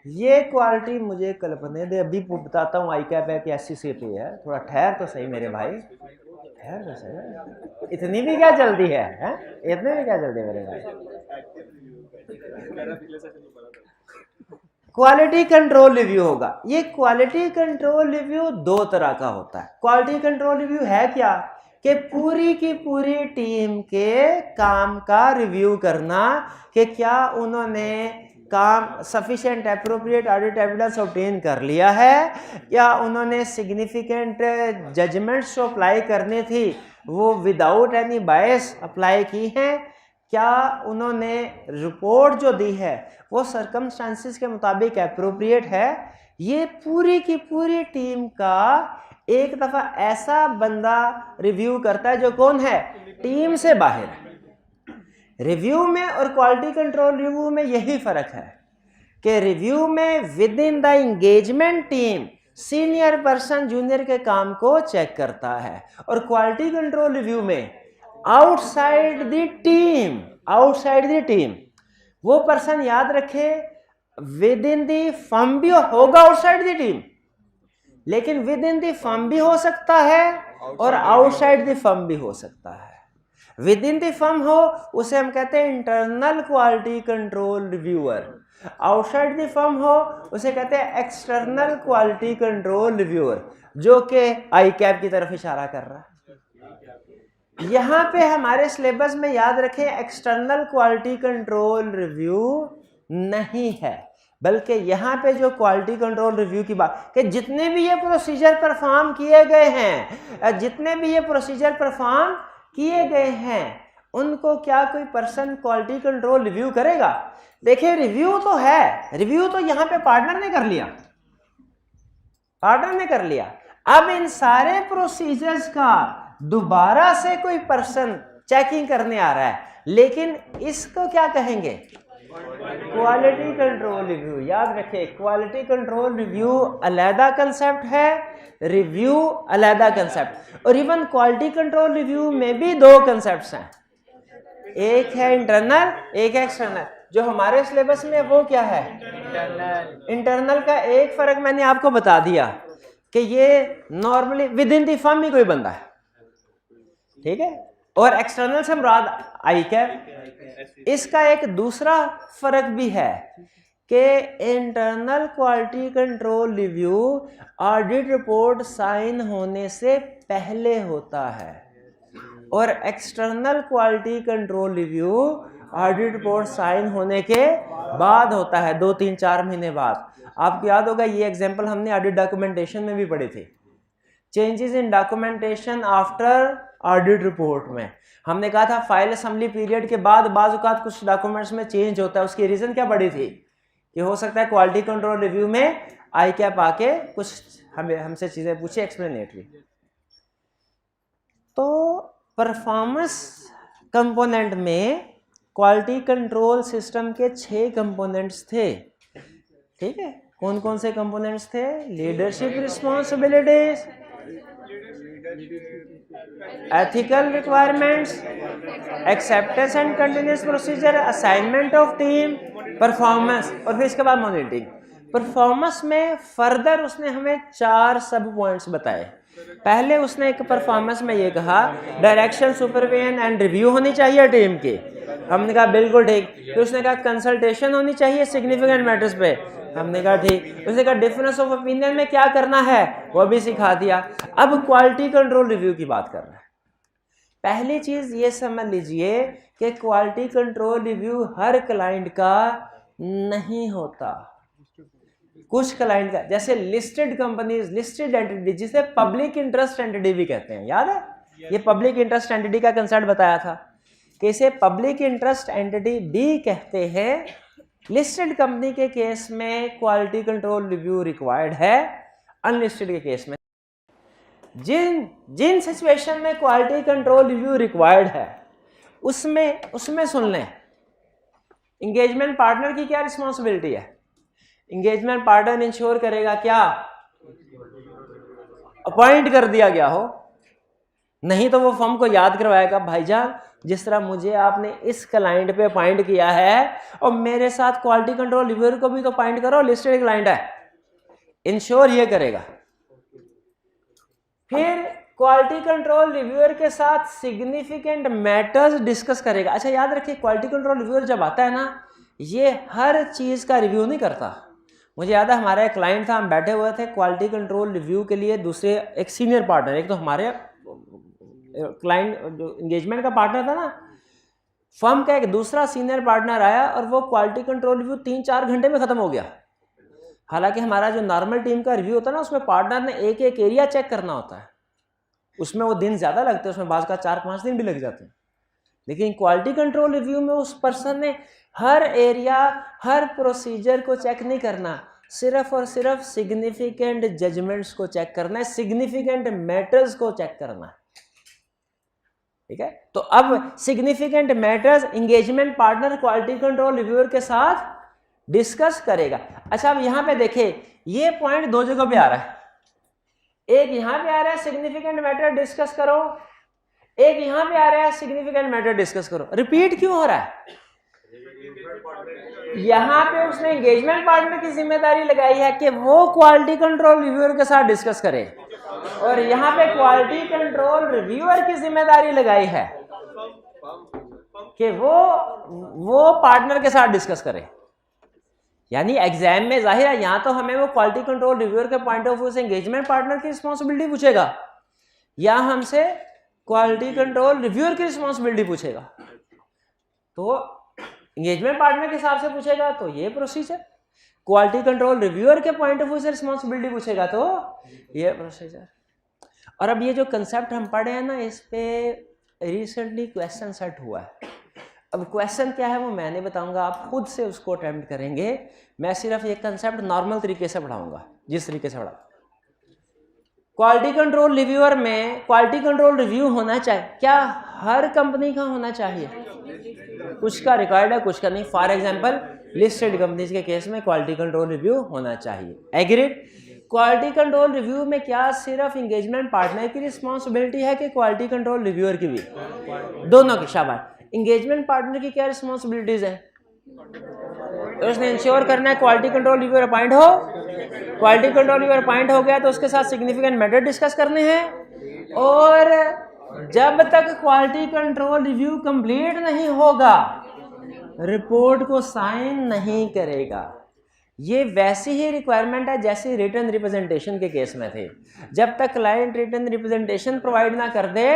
ये क्वालिटी मुझे कल्पना दे, अभी बताता हूँ। ICAP है कि SCCP है, थोड़ा ठहर तो सही मेरे भाई, ठहर तो सही। इतनी भी क्या जल्दी है, इतने भी क्या जल्दी मेरे भाई? क्वालिटी कंट्रोल रिव्यू होगा। ये क्वालिटी कंट्रोल रिव्यू 2 तरह का होता है। क्वालिटी कंट्रोल रिव्यू है क्या कि पूरी की पूरी टीम के काम का रिव्यू करना कि क्या उन्होंने काम sufficient appropriate audit evidence obtain कर लिया है, या उन्होंने सिग्निफिकेंट जजमेंट्स जो अप्लाई करनी थी वो विदाउट एनी बायस अप्लाई की हैं, क्या उन्होंने रिपोर्ट जो दी है वो सर्कमस्टांसिस के मुताबिक एप्रोप्रिएट है। ये पूरी की पूरी टीम का एक दफ़ा ऐसा बंदा रिव्यू करता है जो कौन है? टीम से बाहर है। रिव्यू में और क्वालिटी कंट्रोल रिव्यू में यही फर्क है कि रिव्यू में with in the engagement team senior person junior के काम को चेक करता है, और क्वालिटी कंट्रोल रिव्यू में outside the team, outside the team वो पर्सन, याद रखे विद इन द फर्म भी होगा आउटसाइड द टीम, लेकिन विद इन द फर्म भी हो सकता है और आउटसाइड द फर्म भी हो सकता है। विद इन द फर्म हो उसे हम कहते हैं internal quality control reviewer, outside the firm हो उसे कहते हैं एक्सटर्नल क्वालिटी कंट्रोल रिव्यूअर, जो कि ICAP की तरफ इशारा कर रहा है। यहाँ पे हमारे सिलेबस में याद रखें एक्सटर्नल क्वालिटी कंट्रोल रिव्यू नहीं है, बल्कि यहाँ पे जो क्वालिटी कंट्रोल रिव्यू की बात कि जितने भी ये प्रोसीजर परफॉर्म किए गए हैं, जितने भी ये प्रोसीजर परफॉर्म किए गए हैं उनको क्या कोई पर्सन क्वालिटी कंट्रोल रिव्यू करेगा? देखिए रिव्यू तो है, रिव्यू तो यहाँ पे पार्टनर ने कर लिया, पार्टनर ने कर लिया। अब इन सारे प्रोसीजर्स का दोबारा से कोई पर्सन चेकिंग करने आ रहा है, लेकिन इसको क्या कहेंगे? Quality control review. याद रखिए क्वालिटी कंट्रोल रिव्यू अलहदा कंसेप्ट है, रिव्यू अलहदा कंसेप्ट, और इवन क्वालिटी कंट्रोल रिव्यू में भी 2 कंसेप्ट्स हैं। एक है इंटरनल, एक है एक्सटर्नल। जो हमारे सिलेबस में वो क्या है? इंटरनल का एक फर्क मैंने आपको बता दिया कि ये normally within the firm ही कोई बंदा है, ठीक है, और एक्सटर्नल से मुराद आई कैप। इसका एक दूसरा फर्क भी है कि internal quality control review audit report sign होने से पहले होता है और external quality control review audit report sign होने के बाद होता है, 2-3-4 महीने बाद। आपको याद होगा ये एग्जांपल हमने ऑडिट डॉक्यूमेंटेशन में भी पढ़े थे। Changes in documentation after audit report में हमने कहा था फाइल असेंबली पीरियड के बाद बाज़ औक़ात कुछ डॉक्यूमेंट्स में चेंज होता है। उसकी रीज़न क्या पड़ी थी कि हो सकता है क्वालिटी कंट्रोल रिव्यू में आई कैप आके कुछ हमसे चीज़ें पूछे एक्सप्लेनेटरी। तो परफॉर्मेंस कंपोनेंट में क्वालिटी कंट्रोल सिस्टम के 6 कंपोनेंट्स थे, ठीक है। कौन कौन से कंपोनेंट्स थे? Leadership responsibilities, ethical requirements, acceptance and continuous procedure, assignment of team, performance और फिर इसके बाद मॉनिटरिंग। परफॉर्मेंस में फर्दर उसने हमें 4 सब पॉइंट्स बताए। पहले उसने एक परफॉर्मेंस में ये कहा डायरेक्शन, सुपरविजन एंड रिव्यू होनी चाहिए टीम की, हमने कहा बिल्कुल ठीक। फिर उसने कहा कंसल्टेशन होनी चाहिए सिग्निफिकेंट मैटर्स पे, हमने कहा ठीक। उसने कहा डिफरेंस ऑफ ओपिनियन में क्या करना है वो भी सिखा दिया। अब क्वालिटी कंट्रोल रिव्यू की बात कर रहा है। पहली चीज ये समझ लीजिए कि क्वालिटी कंट्रोल रिव्यू हर क्लाइंट का नहीं होता, कुछ क्लाइंट का, जैसे लिस्टेड कंपनीज, लिस्टेड एंटिटी, जिसे पब्लिक इंटरेस्ट एंटिटी भी कहते हैं। याद है ये पब्लिक इंटरेस्ट एंटिटी का कंसेप्ट बताया था कि इसे पब्लिक इंटरेस्ट एंटिटी भी कहते हैं। लिस्टेड कंपनी के केस में क्वालिटी कंट्रोल रिव्यू रिक्वायर्ड है, अनलिस्टेड के केस में जिन सिचुएशन में क्वालिटी कंट्रोल रिव्यू रिक्वायर्ड है उसमें सुन लें एंगेजमेंट पार्टनर की क्या रिस्पॉन्सिबिलिटी है। एंगेजमेंट पार्टनर इंश्योर करेगा क्या? अपॉइंट कर दिया गया हो, नहीं तो वो फर्म को याद करवाएगा भाईजान जिस तरह मुझे आपने इस क्लाइंट पे अपॉइंट किया है और मेरे साथ क्वालिटी कंट्रोल रिव्यूअर को भी तो अपॉइंट करो, लिस्टेड क्लाइंट है, इंश्योर ये करेगा। फिर क्वालिटी कंट्रोल रिव्यूअर के साथ सिग्निफिकेंट मैटर्स डिस्कस करेगा। अच्छा याद रखिए क्वालिटी कंट्रोल रिव्यूअर जब आता है ना, ये हर चीज का रिव्यू नहीं करता। मुझे याद है हमारा एक क्लाइंट था, हम बैठे हुए थे क्वालिटी कंट्रोल रिव्यू के लिए, दूसरे एक सीनियर पार्टनर, एक तो हमारे क्लाइंट जो एंगेजमेंट का पार्टनर था ना, फर्म का एक दूसरा सीनियर पार्टनर आया और वो क्वालिटी कंट्रोल रिव्यू 3-4 घंटे में खत्म हो गया। हालांकि हमारा जो नॉर्मल टीम का रिव्यू होता है ना, उसमें पार्टनर ने एक एक एरिया चेक करना होता है, उसमें वो दिन ज्यादा लगते हैं, उसमें बाज़ का 4-5 दिन भी लग जाते हैं। लेकिन क्वालिटी कंट्रोल रिव्यू में उस पर्सन ने हर एरिया, हर प्रोसीजर को चेक नहीं करना, सिर्फ और सिर्फ सिग्निफिकेंट जजमेंट्स को चेक करना है, सिग्निफिकेंट मैटर्स को चेक करना है, ठीक है। तो अब significant matters engagement partner quality control reviewer के साथ डिस्कस करेगा। अच्छा अब यहां पे देखिए ये पॉइंट 2 जगह पे आ रहा है, एक यहां पे आ रहा है सिग्निफिकेंट मैटर डिस्कस करो, एक यहां पे आ रहा है सिग्निफिकेंट मैटर डिस्कस करो। रिपीट क्यों हो रहा है? यहां पे उसने एंगेजमेंट पार्टनर की जिम्मेदारी लगाई है कि वो क्वालिटी कंट्रोल रिव्यूअर के साथ डिस्कस करे, और यहां पे क्वालिटी कंट्रोल रिव्यूअर की जिम्मेदारी लगाई है कि वो पार्टनर के साथ डिस्कस करे। यानी एग्जाम में जाहिर है यहां तो हमें वो क्वालिटी कंट्रोल रिव्यूअर के पॉइंट ऑफ व्यू से एंगेजमेंट पार्टनर की रिस्पॉन्सिबिलिटी पूछेगा या हमसे क्वालिटी कंट्रोल रिव्यूअर की रिस्पॉन्सिबिलिटी पूछेगा। तो एंगेजमेंट पार्टनर के हिसाब से पूछेगा तो ये प्रोसीजर, क्वालिटी कंट्रोल रिव्यूअर के पॉइंट ऑफ व्यू से रिस्पॉन्सिबिलिटी पूछेगा तो ये प्रोसीजर। और अब ये जो कंसेप्ट हम पढ़े हैं ना, इस पे रिसेंटली क्वेश्चन सेट हुआ है। अब क्वेश्चन क्या है वो मैं नहीं बताऊंगा, आप खुद से उसको अटेम्प्ट करेंगे। मैं सिर्फ ये कंसेप्ट नॉर्मल तरीके से पढ़ाऊंगा, जिस तरीके से पढ़ा। क्वालिटी कंट्रोल रिव्यूअर में क्वालिटी कंट्रोल रिव्यू होना चाहिए, क्या हर कंपनी का होना चाहिए? कुछ का रिकॉर्ड है, कुछ का नहीं। फॉर एग्जांपल लिस्टेड कंपनीज के केस में क्वालिटी कंट्रोल रिव्यू होना चाहिए, एग्रीड। क्वालिटी कंट्रोल रिव्यू में क्या सिर्फ एंगेजमेंट पार्टनर की रिस्पॉन्सिबिलिटी है कि क्वालिटी कंट्रोल रिव्यूअर की भी? दोनों की। शाबाश। एंगेजमेंट पार्टनर की क्या रिस्पॉन्सिबिलिटीज है? तो उसने इंश्योर करना है क्वालिटी कंट्रोल रिव्यूअर अपॉइंट हो, क्वालिटी कंट्रोल रिव्यूअर अपॉइंट हो गया तो उसके साथ सिग्निफिकेंट मैटर डिस्कस करने हैं, और जब तक क्वालिटी कंट्रोल रिव्यू कंप्लीट नहीं होगा रिपोर्ट को साइन नहीं करेगा। ये वैसी ही रिक्वायरमेंट है जैसे रिटन रिप्रेजेंटेशन के केस में थे। जब तक क्लाइंट रिटन रिप्रेजेंटेशन प्रोवाइड ना कर दे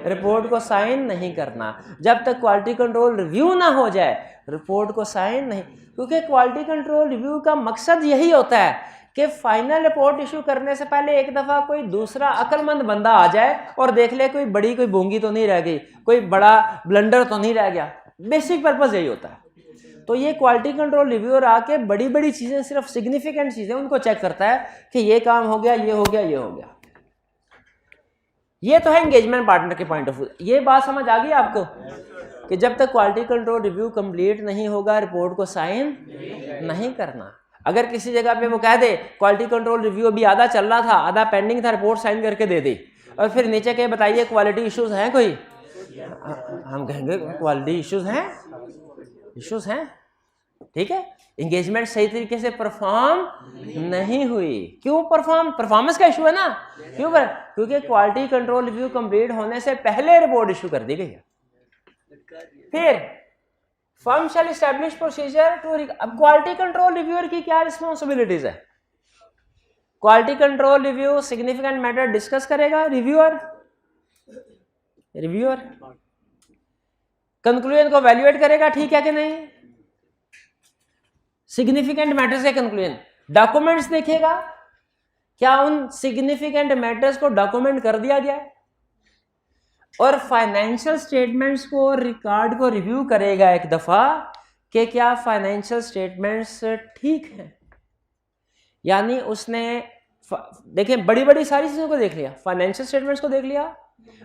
रिपोर्ट को साइन नहीं करना, जब तक क्वालिटी कंट्रोल रिव्यू ना हो जाए रिपोर्ट को साइन नहीं, क्योंकि क्वालिटी कंट्रोल रिव्यू का मकसद यही होता है कि फाइनल रिपोर्ट इशू करने से पहले एक दफ़ा कोई दूसरा अक्लमंद बंदा आ जाए और देख ले कोई बड़ी कोई बोंगी तो नहीं रह गई, कोई बड़ा ब्लंडर तो नहीं रह गया। बेसिक पर्पस यही होता है। तो ये क्वालिटी कंट्रोल रिव्यूअर आके बड़ी बड़ी चीज़ें, सिर्फ सिग्निफिकेंट चीज़ें उनको चेक करता है कि ये काम हो गया, ये हो गया, ये हो गया। ये तो है एंगेजमेंट पार्टनर के पॉइंट ऑफ व्यू। ये बात समझ आ गई आपको कि जब तक क्वालिटी कंट्रोल रिव्यू कंप्लीट नहीं होगा रिपोर्ट को साइन नहीं करना। अगर किसी जगह पे वो कह दे क्वालिटी कंट्रोल रिव्यू अभी आधा चल रहा था, आधा पेंडिंग था, रिपोर्ट साइन करके दे दी, और फिर नीचे के बताइए क्वालिटी इश्यूज हैं कोई, हम कहेंगे क्वालिटी इश्यूज हैं, इश्यूज हैं, ठीक है। एंगेजमेंट सही तरीके से परफॉर्म नहीं हुई। क्यों परफॉर्मेंस का इशू है ना, क्यों? क्योंकि क्वालिटी कंट्रोल रिव्यू कंप्लीट होने से पहले रिपोर्ट इशू कर दी गई है। फिर firm shall establish procedure to, अब क्वालिटी कंट्रोल रिव्यूअर की क्या रिस्पॉन्सिबिलिटीज है? Quality control review significant matter discuss करेगा रिव्यूअर, कंक्लूजन को वैल्यूएट करेगा, ठीक है कि नहीं, सिग्निफिकेंट मैटर्स के कंक्लूजन, डॉक्यूमेंट्स देखेगा क्या उन सिग्निफिकेंट मैटर्स को डॉक्यूमेंट कर दिया गया है, और फाइनेंशियल स्टेटमेंट्स को, रिकॉर्ड को रिव्यू करेगा एक दफा कि क्या फाइनेंशियल स्टेटमेंट्स ठीक हैं। यानी उसने देखें बड़ी बड़ी सारी चीजों को देख लिया, फाइनेंशियल स्टेटमेंट्स को देख लिया,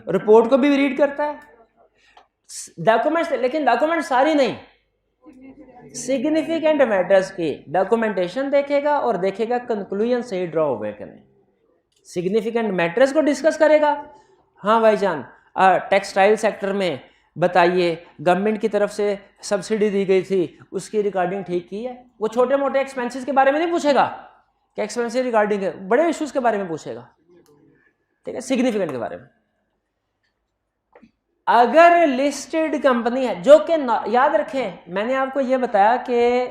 रिपोर्ट को भी रीड करता है, डॉक्यूमेंट्स, लेकिन डॉक्यूमेंट सारी नहीं, सिग्निफिकेंट मैटर्स की डॉक्यूमेंटेशन देखेगा और देखेगा कंक्लूजन सही ड्रॉ हुए कि नहीं। सिग्निफिकेंट मैटर्स को डिस्कस करेगा, हाँ भाईजान टेक्सटाइल सेक्टर में बताइए गवर्नमेंट की तरफ से सब्सिडी दी गई थी, उसकी रिकॉर्डिंग ठीक की है। वो छोटे मोटे एक्सपेंसेस के बारे में नहीं पूछेगा कि एक्सपेंसिव रिकॉर्डिंग है, बड़े इश्यूज के बारे में पूछेगा, ठीक है, सिग्निफिकेंट के बारे में। अगर लिस्टेड कंपनी है, जो कि याद रखें मैंने आपको यह बताया कि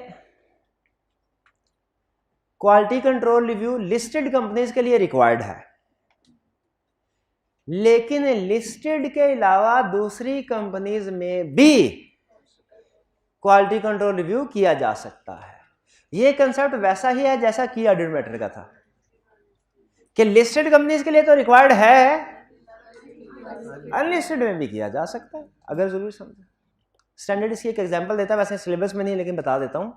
quality control review listed companies के लिए रिक्वायर्ड है, लेकिन लिस्टेड के अलावा दूसरी कंपनीज में भी क्वालिटी कंट्रोल रिव्यू किया जा सकता है। यह कंसेप्ट वैसा ही है जैसा की ऑडिट मैटर का था कि लिस्टेड कंपनीज के लिए तो रिक्वायर्ड है, अनलिस्टेड में भी किया जा सकता है अगर जरूरी समझे। स्टैंडर्ड इसकी एक एग्जांपल देता है, वैसे सिलेबस में नहीं लेकिन बता देता हूं।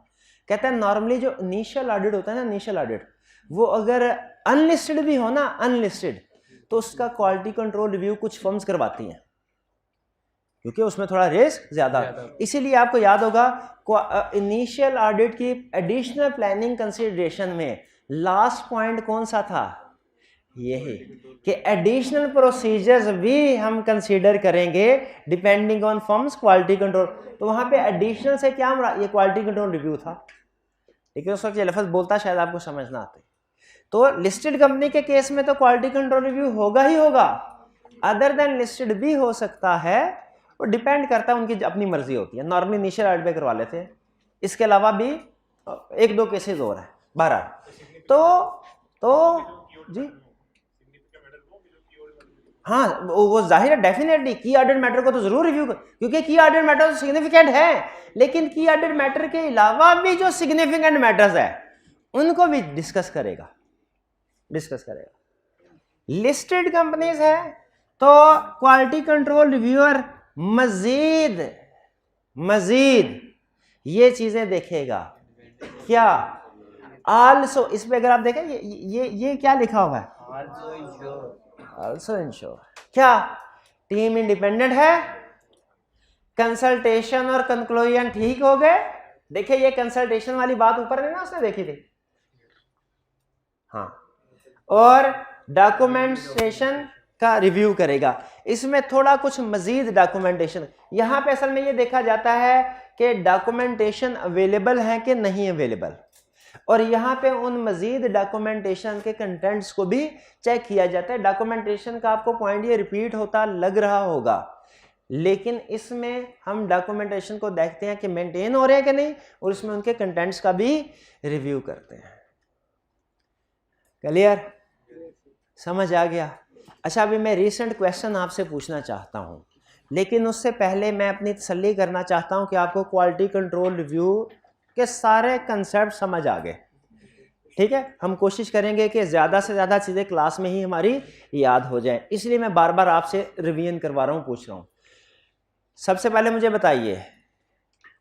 कहता है नॉर्मली जो इनिशियल ऑडिट होता है ना, इनिशियल ऑडिट, वो अगर अनलिस्टेड भी हो ना, अनलिस्टेड, तो उसका क्वालिटी कंट्रोल रिव्यू कुछ फर्म्स करवाती हैं क्योंकि उसमें थोड़ा रिस्क ज्यादा। इसीलिए आपको याद होगा इनिशियल ऑडिट की एडिशनल प्लानिंग कंसीडरेशन में लास्ट पॉइंट कौन सा था? यही कि एडिशनल प्रोसीजर्स भी हम कंसीडर करेंगे depending on firms quality control. तो वहां पे एडिशनल से क्या ये क्वालिटी कंट्रोल रिव्यू था, लेकिन उस वक्त ये लफ्ज बोलता शायद आपको समझ ना आते। तो लिस्टेड कंपनी के केस में तो क्वालिटी कंट्रोल रिव्यू होगा ही होगा, अदर देन लिस्टेड भी हो सकता है, वो डिपेंड करता है, उनकी अपनी मर्जी होती है। नॉर्मली इनिशियल ऑडिट पे करवा लेते हैं, इसके अलावा भी एक दो केसेस और हैं बहरहाल। तो जी हाँ, वो जाहिर है डेफिनेटली की ऑडिट मैटर को तो जरूर रिव्यू कर, क्योंकि की ऑडिट मैटर तो सिग्निफिकेंट है, लेकिन की ऑडिट मैटर के अलावा भी जो सिग्निफिकेंट मैटर्स है उनको भी डिस्कस करेगा। लिस्टेड कंपनीज है तो क्वालिटी कंट्रोल रिव्यूअर मजीद ये चीजें देखेगा। क्या? आल्सो, इस पे अगर आप देखें ये क्या लिखा हुआ है? Also ensure. क्या टीम इंडिपेंडेंट है, कंसल्टेशन और कंक्लूजन ठीक हो गए। देखिए ये कंसल्टेशन वाली बात ऊपर नहीं ना उसने देखी थी, हाँ, और डॉक्यूमेंटेशन का रिव्यू करेगा। इसमें थोड़ा कुछ मजीद डॉक्यूमेंटेशन, यहाँ पे असल में ये देखा जाता है कि डॉक्यूमेंटेशन अवेलेबल है कि नहीं अवेलेबल, और यहाँ पे उन मजीद डॉक्यूमेंटेशन के कंटेंट्स को भी चेक किया जाता है। डॉक्यूमेंटेशन का आपको पॉइंट ये रिपीट होता लग रहा होगा, लेकिन इसमें हम डॉक्यूमेंटेशन को देखते हैं कि मेंटेन हो रहे हैं कि नहीं, और इसमें उनके कंटेंट्स का भी रिव्यू करते हैं। क्लियर, समझ आ गया? अच्छा, अभी मैं रीसेंट क्वेश्चन आपसे पूछना चाहता हूं, लेकिन उससे पहले मैं अपनी तसल्ली करना चाहता हूं कि आपको क्वालिटी कंट्रोल रिव्यू के सारे कंसेप्ट समझ आ गए। ठीक है, हम कोशिश करेंगे कि ज़्यादा से ज़्यादा चीज़ें क्लास में ही हमारी याद हो जाएं, इसलिए मैं बार बार आपसे रिवीजन करवा रहा हूं, पूछ रहा हूं। सबसे पहले मुझे बताइए,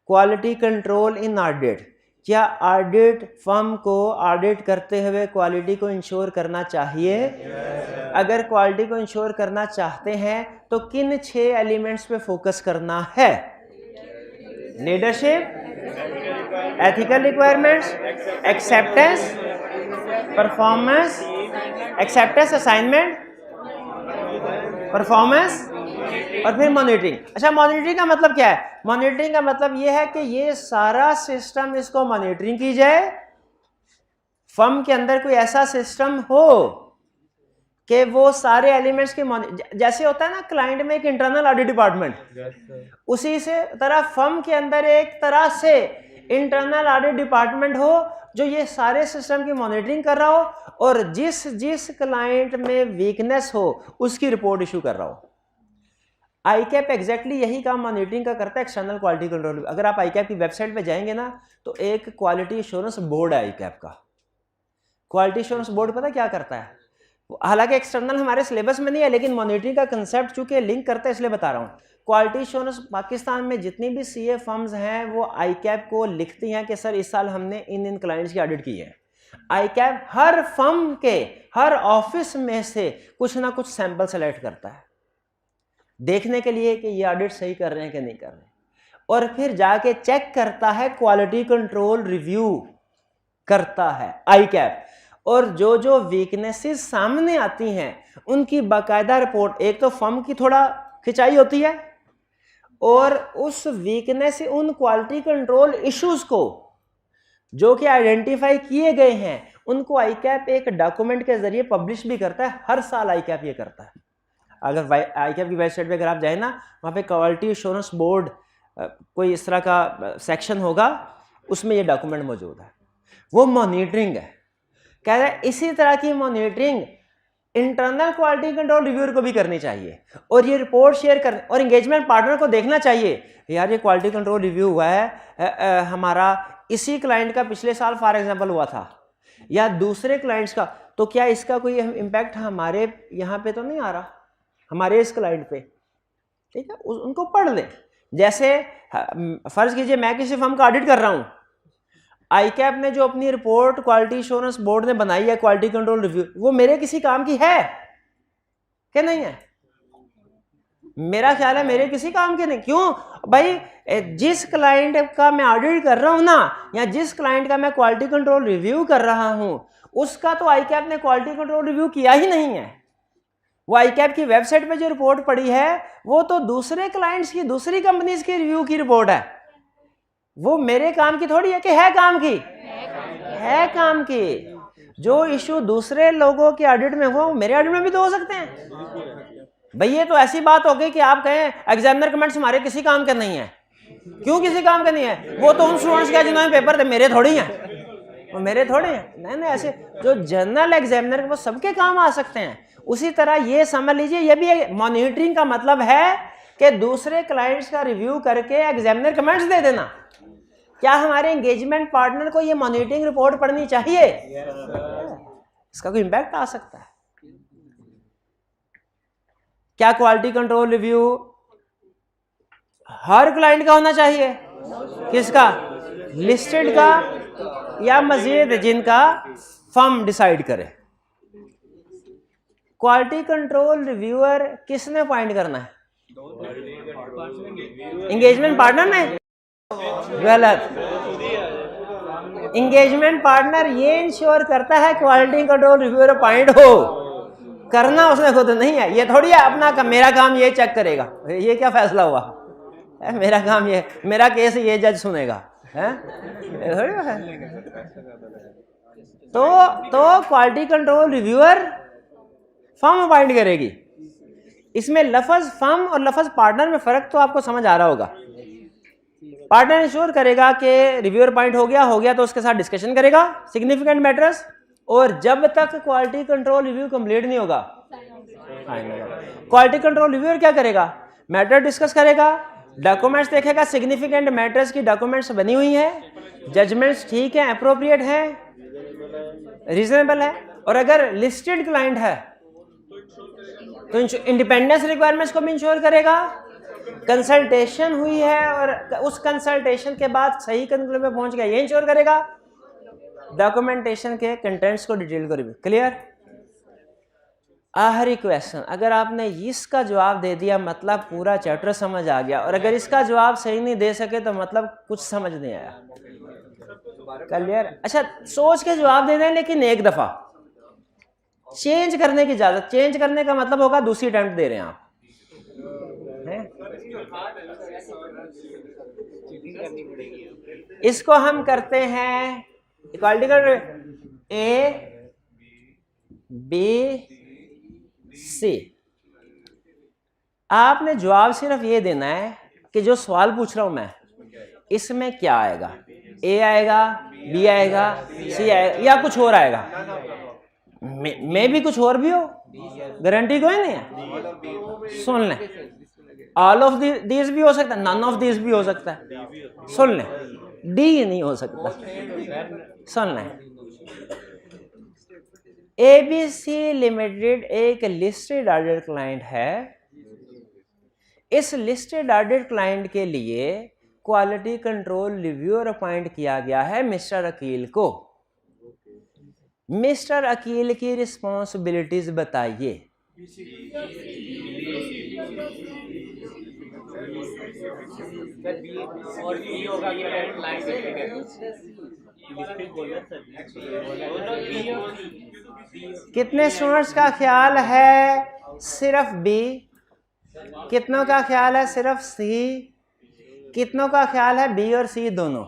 क्वालिटी कंट्रोल इन ऑडिट, क्या ऑडिट फर्म को ऑडिट करते हुए क्वालिटी को इंश्योर करना चाहिए? अगर क्वालिटी को इंश्योर करना चाहते हैं तो किन 6 एलिमेंट्स पे फोकस करना है? Leadership, ethical requirements, acceptance, performance, acceptance, assignment, performance और फिर मॉनिटरिंग। अच्छा, मॉनिटरिंग का मतलब क्या है? मॉनिटरिंग का मतलब यह है कि ये सारा सिस्टम, इसको मॉनिटरिंग की जाए। फर्म के अंदर कोई ऐसा सिस्टम हो कि वो सारे एलिमेंट्स के जैसे होता है ना क्लाइंट में एक इंटरनल ऑडिट डिपार्टमेंट, उसी से तरह फर्म के अंदर एक तरह से इंटरनल ऑडिट डिपार्टमेंट हो जो ये सारे सिस्टम की मॉनिटरिंग कर रहा हो और जिस जिस क्लाइंट में वीकनेस हो उसकी रिपोर्ट इशू कर रहा हो। आईकैप एग्जैक्टली यही काम मॉनिटरिंग का करता है, एक्सटर्नल क्वालिटी कंट्रोल। अगर आप आईकैप की वेबसाइट पे जाएंगे ना तो एक क्वालिटी एश्योरेंस बोर्ड है आईकैप का। क्वालिटी एश्योरेंस बोर्ड पता क्या करता है? हालांकि एक्सटर्नल हमारे सिलेबस में नहीं है, लेकिन मॉनिटरिंग का कंसेप्ट चूंकि लिंक करता है इसलिए बता रहा हूँ। क्वालिटी एश्योरेंस पाकिस्तान में जितनी भी सीए फर्म्स हैं वो आईकैप को लिखती हैं कि सर इस साल हमने इन क्लाइंट्स की ऑडिट की है। आईकैप हर फर्म के हर ऑफिस में से कुछ ना कुछ सैंपल सेलेक्ट करता है देखने के लिए कि ये ऑडिट सही कर रहे हैं कि नहीं कर रहे, और फिर जाके चेक करता है, क्वालिटी कंट्रोल रिव्यू करता है आईकैप। और जो जो वीकनेसेस सामने आती हैं उनकी बाकायदा रिपोर्ट, एक तो फर्म की थोड़ा खिंचाई होती है और उस वीकनेस, उन क्वालिटी कंट्रोल इश्यूज को जो कि आइडेंटिफाई किए गए हैं उनको आईकैप एक डॉक्यूमेंट के जरिए पब्लिश भी करता है। हर साल आईकैप ये करता है। अगर आईकैप की वेबसाइट पे अगर आप जाए ना, वहाँ पे क्वालिटी एश्योरेंस बोर्ड कोई इस तरह का सेक्शन होगा, उसमें ये डॉक्यूमेंट मौजूद है। वो मॉनिटरिंग है, कह रहा है इसी तरह की monitoring internal quality control reviewer को भी करनी चाहिए और ये रिपोर्ट शेयर कर, और एंगेजमेंट पार्टनर को देखना चाहिए यार ये क्वालिटी कंट्रोल रिव्यू हुआ है हमारा, इसी क्लाइंट का पिछले साल फॉर एग्जांपल हुआ था या दूसरे क्लाइंट्स का, तो क्या इसका कोई इम्पैक्ट हमारे यहाँ पे तो नहीं आ रहा, हमारे इस क्लाइंट पे? ठीक है, उनको पढ़ लें। जैसे फर्ज कीजिए मैं किसी फर्म का ऑडिट कर रहा हूँ, आईकैप ने जो अपनी रिपोर्ट क्वालिटी एश्योरेंस बोर्ड ने बनाई है क्वालिटी कंट्रोल रिव्यू, वो मेरे किसी काम की है कि नहीं है? मेरा ख्याल है मेरे किसी काम के नहीं। क्यों भाई? जिस क्लाइंट का मैं ऑडिट कर रहा हूं ना, या जिस क्लाइंट का मैं क्वालिटी कंट्रोल रिव्यू कर रहा हूं, उसका तो आईकैप ने क्वालिटी कंट्रोल रिव्यू किया ही नहीं है। वो आईकैप की वेबसाइट पे जो रिपोर्ट पड़ी है वो तो दूसरे क्लाइंट्स की, दूसरी कंपनीज की रिव्यू की रिपोर्ट है। वो मेरे काम की थोड़ी है कि है काम की, है काम की। जो इशू दूसरे लोगों के ऑडिट में हुआ वो मेरे ऑडिट में भी तो हो सकते हैं। भाई ये तो ऐसी बात हो गई कि आप कहें एग्जामिनर कमेंट्स हमारे किसी काम के नहीं है। क्यों किसी काम के नहीं है? वो तो उन स्टूडेंट्स के जिन्होंने पेपर थे, मेरे थोड़ी हैं, वो मेरे थोड़े हैं। नहीं, ऐसे जो जनरल एग्जामिनर वो सबके काम आ सकते हैं। उसी तरह ये समझ लीजिए, ये भी मॉनिटरिंग का मतलब है कि दूसरे क्लाइंट्स का रिव्यू करके एग्जामिनर कमेंट्स दे देना। क्या हमारे एंगेजमेंट पार्टनर को ये मॉनिटरिंग रिपोर्ट पढ़नी चाहिए? इसका कोई इंपैक्ट आ सकता है। क्या क्वालिटी कंट्रोल रिव्यू हर क्लाइंट का होना चाहिए? किसका? लिस्टेड का या मजीद जिनका फर्म डिसाइड करे? क्वालिटी कंट्रोल रिव्यूअर किसने अपॉइंट करना है? एंगेजमेंट पार्टनर ने? गलत। एंगेजमेंट पार्टनर ये इंश्योर करता है क्वालिटी कंट्रोल रिव्यूअर अपॉइंट हो करना उसने खुद नहीं है, ये थोड़ी है अपना मेरा काम ये चेक करेगा, ये क्या फैसला हुआ है, मेरा काम ये, मेरा केस ये जज सुनेगा है, थोड़ी है। तो quality control reviewer firm appoint करेगी। इसमें लफ्ज फर्म और लफ्ज पार्टनर में फर्क तो आपको समझ आ रहा होगा। पार्टनर इंश्योर करेगा कि रिव्यूअर पॉइंट हो गया तो उसके साथ डिस्कशन करेगा सिग्निफिकेंट मैटर्स, और जब तक क्वालिटी कंट्रोल रिव्यू कंप्लीट नहीं होगा क्वालिटी कंट्रोल रिव्यूअर क्या करेगा, मैटर डिस्कस करेगा, डॉक्यूमेंट्स देखेगा, सिग्निफिकेंट मैटर्स की डॉक्यूमेंट्स बनी हुई है, जजमेंट्स ठीक है, अप्रोप्रिएट है, रीजनेबल है, और अगर लिस्टेड क्लाइंट है तो इंडिपेंडेंस रिक्वायरमेंट्स को भी इंश्योर करेगा, कंसल्टेशन हुई है और उस कंसल्टेशन के बाद सही कंक्लूजन पे पहुंच गया ये इंश्योर करेगा, डॉक्यूमेंटेशन के कंटेंट्स को डिटेल को रिव्यू। क्लियर? आखिरी क्वेश्चन, अगर आपने इसका जवाब दे दिया मतलब पूरा चैप्टर समझ आ गया, और अगर इसका जवाब सही नहीं दे सके तो मतलब कुछ समझ नहीं आया। क्लियर? अच्छा, सोच के जवाब दे दें, लेकिन एक दफा चेंज करने की इजाजत, चेंज करने का मतलब होगा दूसरी अटेम्प्ट दे रहे हैं आप है? इसको हम करते हैं इक्वालिटी का ए बी सी। आपने जवाब सिर्फ ये देना है कि जो सवाल पूछ रहा हूं मैं इसमें क्या आएगा, ए आएगा, बी आएगा, सी आएगा, या कुछ और आएगा, मैं भी कुछ और भी हो, गारंटी कोई नहीं है। सुन लें, ऑल ऑफ दिस भी हो सकता है, नन ऑफ दिस भी हो सकता है। सुन लें, डी नहीं हो सकता। सुन लें, एबीसी लिमिटेड एक लिस्टेड ऑडिट क्लाइंट है। इस लिस्टेड ऑडिट क्लाइंट के लिए क्वालिटी कंट्रोल रिव्यूअर अपॉइंट किया गया है मिस्टर अकील को। मिस्टर अकील की रिस्पॉन्सिबिलिटीज बताइए। कितने स्टूडेंट्स का ख्याल है सिर्फ बी, कितनों का ख्याल है सिर्फ सी, कितनों का ख्याल है बी और सी दोनों?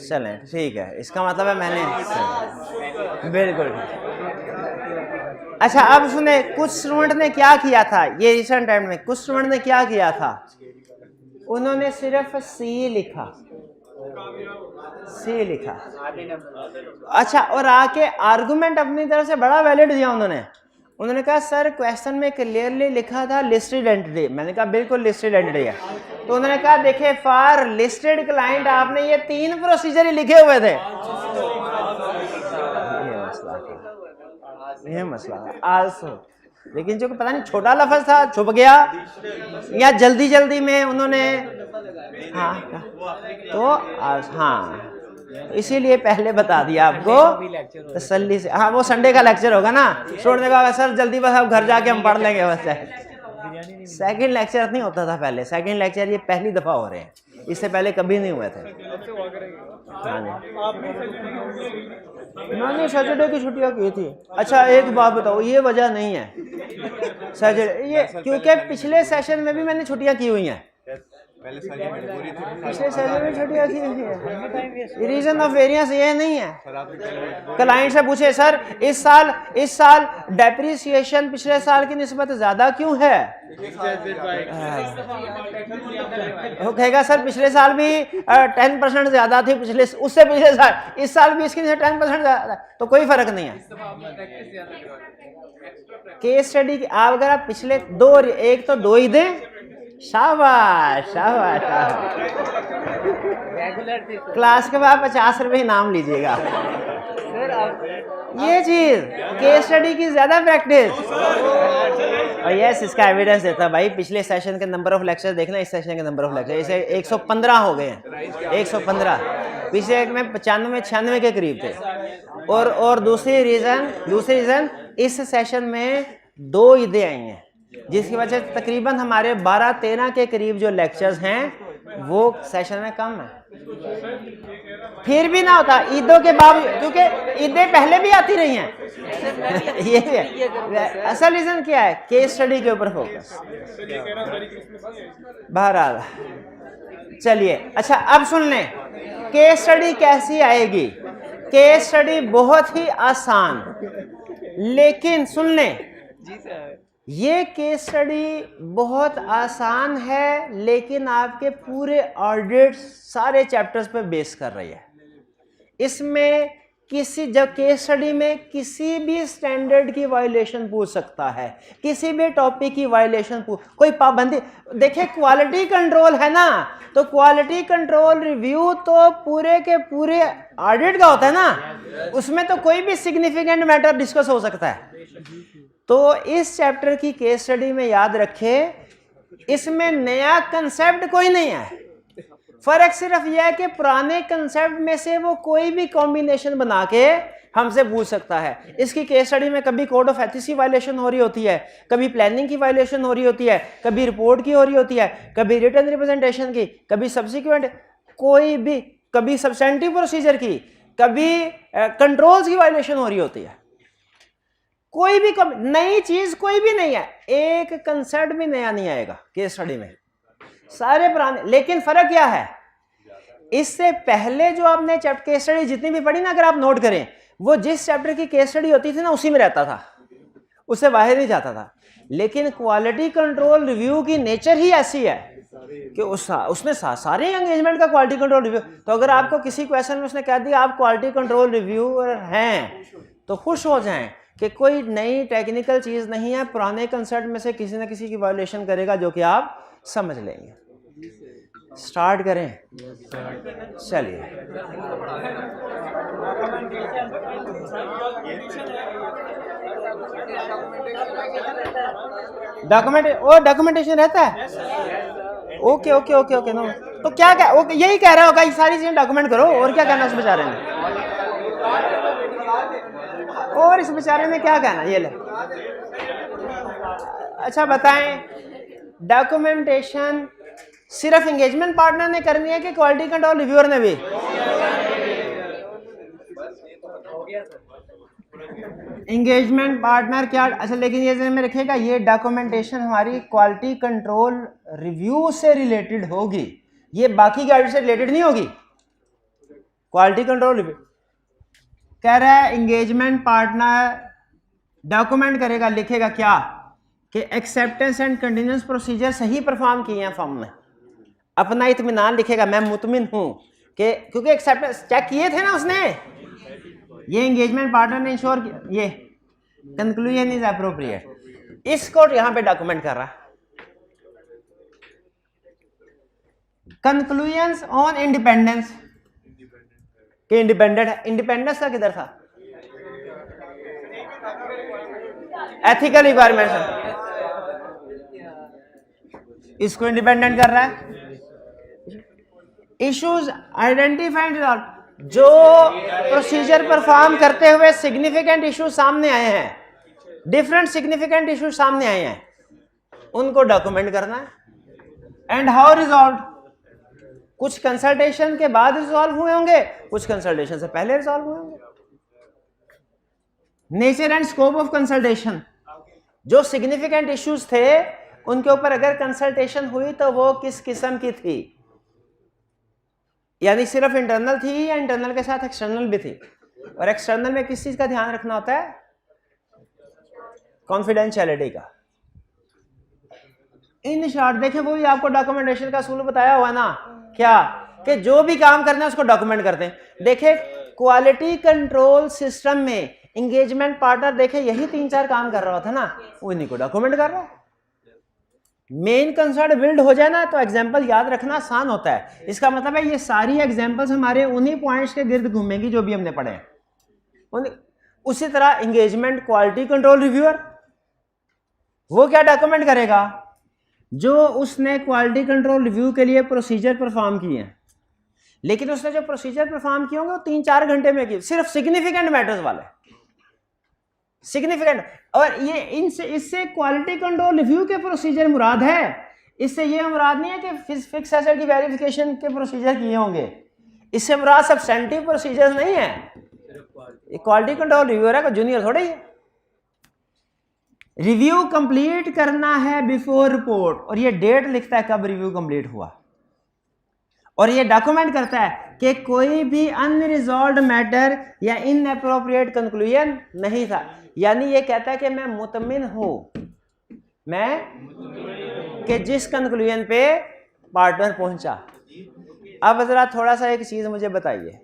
चलें, ठीक है, इसका मतलब है मैंने बिल्कुल। अच्छा, अब सुने, कुछ स्टूडेंट ने क्या किया था, ये रिसेंट टाइम में कुछ स्टूडेंट ने क्या किया था, उन्होंने सिर्फ सी लिखा, सी लिखा। अच्छा, और आके आर्गुमेंट अपनी तरफ से बड़ा वैलिड दिया उन्होंने कहा सर क्वेश्चन में क्लियरली लिखा था लिस्टेड एंटिटी। मैंने कहा बिल्कुल लिस्टेड एंटिटी है। तो उन्होंने कहा देखिए फॉर लिस्टेड क्लाइंट आपने ये 3 प्रोसीजर ही लिखे हुए थे। ये मसला है आल्सो, लेकिन जो पता नहीं छोटा लफ्ज था छुप गया या जल्दी में उन्होंने हाँ इसीलिए पहले बता दिया आपको तसल्ली से। हाँ, वो संडे का लेक्चर होगा ना, छोड़ने का सर जल्दी बस अब घर जाके हम पढ़ लेंगे बस। सेकंड लेक्चर नहीं होता था पहले, सेकंड लेक्चर ये पहली दफा हो रहे हैं, इससे पहले कभी नहीं हुए थे। हाँ जी, मैंने सैटरडे की छुट्टियां की थी। अच्छा एक बात बताओ, ये वजह नहीं है सैटरडे, ये क्योंकि पिछले सेशन में भी मैंने छुट्टियां की हुई हैं, पिछले सेशन में छुट्टियां की हुई है। रीजन ऑफ वेरिएंस ये नहीं है। क्लाइंट से पूछे सर इस साल डेप्रिसिएशन पिछले साल की निस्बत ज्यादा क्यों है, वो कहेगा सर पिछले साल भी 10% ज्यादा थी, उससे पिछले साल, इस साल भी इसकी 10% ज्यादा, तो कोई फर्क नहीं है। केस स्टडी आप अगर आप पिछले एक तो 2 ही दें, शाबाश शाबाश शाबाश। क्लास के बाद 50 रुपए इनाम लीजिएगा। ये चीज केस स्टडी की ज्यादा प्रैक्टिस, और यस इसका एविडेंस देता है भाई। पिछले सेशन के नंबर ऑफ लेक्चर देखना, इस सेशन के नंबर ऑफ लेक्चर इसे 115 हो गए हैं, 115। पिछले एक में 95-96 के करीब थे। और दूसरी रीजन इस सेशन में 2 ईदें आई हैं, जिसकी वजह से तकरीबन हमारे 12-13 के करीब जो लेक्चर्स हैं वो सेशन में कम है, फिर भी ना होता ईदों के बावजूद, क्योंकि ईदें पहले भी आती रही हैं। ये है असल रीजन क्या है, केस स्टडी के ऊपर फोकस। बहरहाल चलिए, अच्छा अब सुन लें केस स्टडी कैसी आएगी। केस स्टडी बहुत ही आसान, लेकिन सुन लें ये केस स्टडी बहुत आसान है, लेकिन आपके पूरे ऑडिट सारे चैप्टर्स पे बेस कर रही है। इसमें जब केस स्टडी में किसी भी स्टैंडर्ड की वायलेशन पूछ सकता है, किसी भी टॉपिक की वायलेशन कोई पाबंदी। देखिए क्वालिटी कंट्रोल है ना, तो क्वालिटी कंट्रोल रिव्यू तो पूरे के पूरे ऑडिट का होता है ना, उसमें तो कोई भी सिग्निफिकेंट मैटर डिस्कस हो सकता है। तो इस चैप्टर की केस स्टडी में याद रखें, इसमें नया कंसेप्ट कोई नहीं है, फर्क सिर्फ यह है कि पुराने कंसेप्ट में से वो कोई भी कॉम्बिनेशन बना के हमसे पूछ सकता है। इसकी केस स्टडी में कभी कोड ऑफ एथिक्स की वायलेशन हो रही होती है, कभी प्लानिंग की वायलेशन हो रही होती है, कभी रिपोर्ट की हो रही होती है, कभी रिटन रिप्रेजेंटेशन की, कभी सब्सिक्वेंट कोई भी, कभी सब्सटेंटिव प्रोसीजर की, कभी कंट्रोल्स की वायलेशन हो रही होती है। कोई भी नई चीज कोई भी नहीं है, एक कंसेप्ट भी नया नहीं आएगा केस स्टडी में, सारे पुराने। लेकिन फर्क क्या है, इससे पहले जो आपने चैप्टर केस स्टडी जितनी भी पढ़ी ना, अगर आप नोट करें, वो जिस चैप्टर की केस स्टडी होती थी ना उसी में रहता था, उससे बाहर नहीं जाता था। लेकिन क्वालिटी कंट्रोल रिव्यू की नेचर ही ऐसी है कि उसने सारे एंगेजमेंट का क्वालिटी कंट्रोल रिव्यू। तो अगर आपको किसी क्वेश्चन में उसने कह दिया आप क्वालिटी कंट्रोल रिव्यूअर हैं, तो खुश हो जाएं कि कोई नई टेक्निकल चीज नहीं है, पुराने कंसेप्ट में से किसी न किसी की वायलेशन करेगा जो कि आप समझ लेंगे। स्टार्ट करें, चलिए। डॉक्यूमेंटेशन रहता है, okay okay okay okay no, तो क्या ओके यही कह रहा होगा, ये सारी चीजें डॉक्यूमेंट करो, और क्या कहना उस बेचारे ने, और इस बेचारे ने क्या कहना, ये ले। अच्छा बताएं, डॉक्यूमेंटेशन सिर्फ एंगेजमेंट पार्टनर ने करनी है कि क्वालिटी कंट्रोल रिव्यूअर ने भी? एंगेजमेंट पार्टनर क्या, अच्छा लेकिन ये ध्यान में रखिएगा, ये डॉक्यूमेंटेशन हमारी क्वालिटी कंट्रोल रिव्यू से रिलेटेड होगी, ये बाकी के ऑडिट से रिलेटेड नहीं होगी। क्वालिटी कंट्रोल रिव्यू कह रहा है एंगेजमेंट पार्टनर डॉक्यूमेंट करेगा, लिखेगा क्या कि एक्सेप्टेंस एंड कंटिन्यूअस प्रोसीजर सही परफॉर्म किए हैं फर्म ने, अपना इत्मीनान लिखेगा, मैं मुतमिन हूं कि क्योंकि एक्सेप्टेंस चेक किए थे ना उसने, ये एंगेजमेंट पार्टनर ने इंश्योर किया, ये कंक्लूजन इज एप्रोप्रिएट, इसको यहां पे डॉक्यूमेंट कर रहा है। कंक्लूजन्स ऑन इंडिपेंडेंस के इंडिपेंडेंट है, इंडिपेंडेंस का किधर था, एथिकल रिक्वायरमेंट्स, इसको इंडिपेंडेंट कर रहा है। इश्यूज आइडेंटिफाइड, जो प्रोसीजर परफॉर्म करते हुए सिग्निफिकेंट इश्यूज सामने आए हैं, डिफरेंट सिग्निफिकेंट इश्यूज सामने आए हैं, उनको डॉक्यूमेंट करना है। एंड हाउ रिजॉल्व, कुछ कंसल्टेशन के बाद रिजॉल्व हुए होंगे, कुछ कंसल्टेशन से पहले रिजॉल्व हुए होंगे। Nature and scope of consultation, जो सिग्निफिकेंट इश्यूज थे उनके ऊपर अगर कंसल्टेशन हुई तो वो किस किस्म की थी, यानी सिर्फ इंटरनल थी या इंटरनल के साथ एक्सटर्नल भी थी। और एक्सटर्नल में किस चीज का ध्यान रखना होता है, कॉन्फिडेंशियलिटी का। इन शॉर्ट देखिए, वो भी आपको डॉक्यूमेंटेशन का असूल बताया हुआ ना, क्या कि जो भी काम करना है उसको डॉक्यूमेंट करते हैं। देखिए क्वालिटी कंट्रोल सिस्टम में एंगेजमेंट पार्टनर देखे यही 3-4 काम कर रहा था ना, वो इन्हीं को डॉक्यूमेंट कर रहा है। मेन कंसेप्ट बिल्ड हो जाए ना तो एग्जांपल याद रखना आसान होता है। इसका मतलब है ये सारी एग्जांपल्स हमारे उन्हीं पॉइंट्स के गिर्द घूमेंगी जो भी हमने पढ़े हैं। उसी तरह एंगेजमेंट क्वालिटी कंट्रोल रिव्यूअर, वो क्या डॉक्यूमेंट करेगा, जो उसने क्वालिटी कंट्रोल रिव्यू के लिए प्रोसीजर परफॉर्म किए हैं, लेकिन उसने जो प्रोसीजर परफॉर्म किए होंगे वो 3-4 घंटे में किए, सिर्फ सिग्निफिकेंट मैटर्स वाले, सिग्निफिकेंट। और ये इससे क्वालिटी कंट्रोल रिव्यू के प्रोसीजर मुराद है, इससे ये मुराद नहीं है कि फिक्स एसेट की वेरिफिकेशन के प्रोसीजर किए होंगे, इससे मुराद सब्सटेंटिव प्रोसीजर नहीं है। क्वालिटी कंट्रोल रिव्यूअर है, कोई जूनियर थोड़ा ही है। रिव्यू कंप्लीट करना है बिफोर रिपोर्ट, और ये डेट लिखता है कब रिव्यू कंप्लीट हुआ, और ये डॉक्यूमेंट करता है कि कोई भी अनरिजॉल्व्ड मैटर या इनएप्रोप्रिएट कंक्लूजन नहीं था। यानी ये कहता है कि मैं मुतमिन हूं, मैं कि जिस कंक्लूजन पे पार्टनर पहुंचा। अब जरा थोड़ा सा एक चीज मुझे बताइए,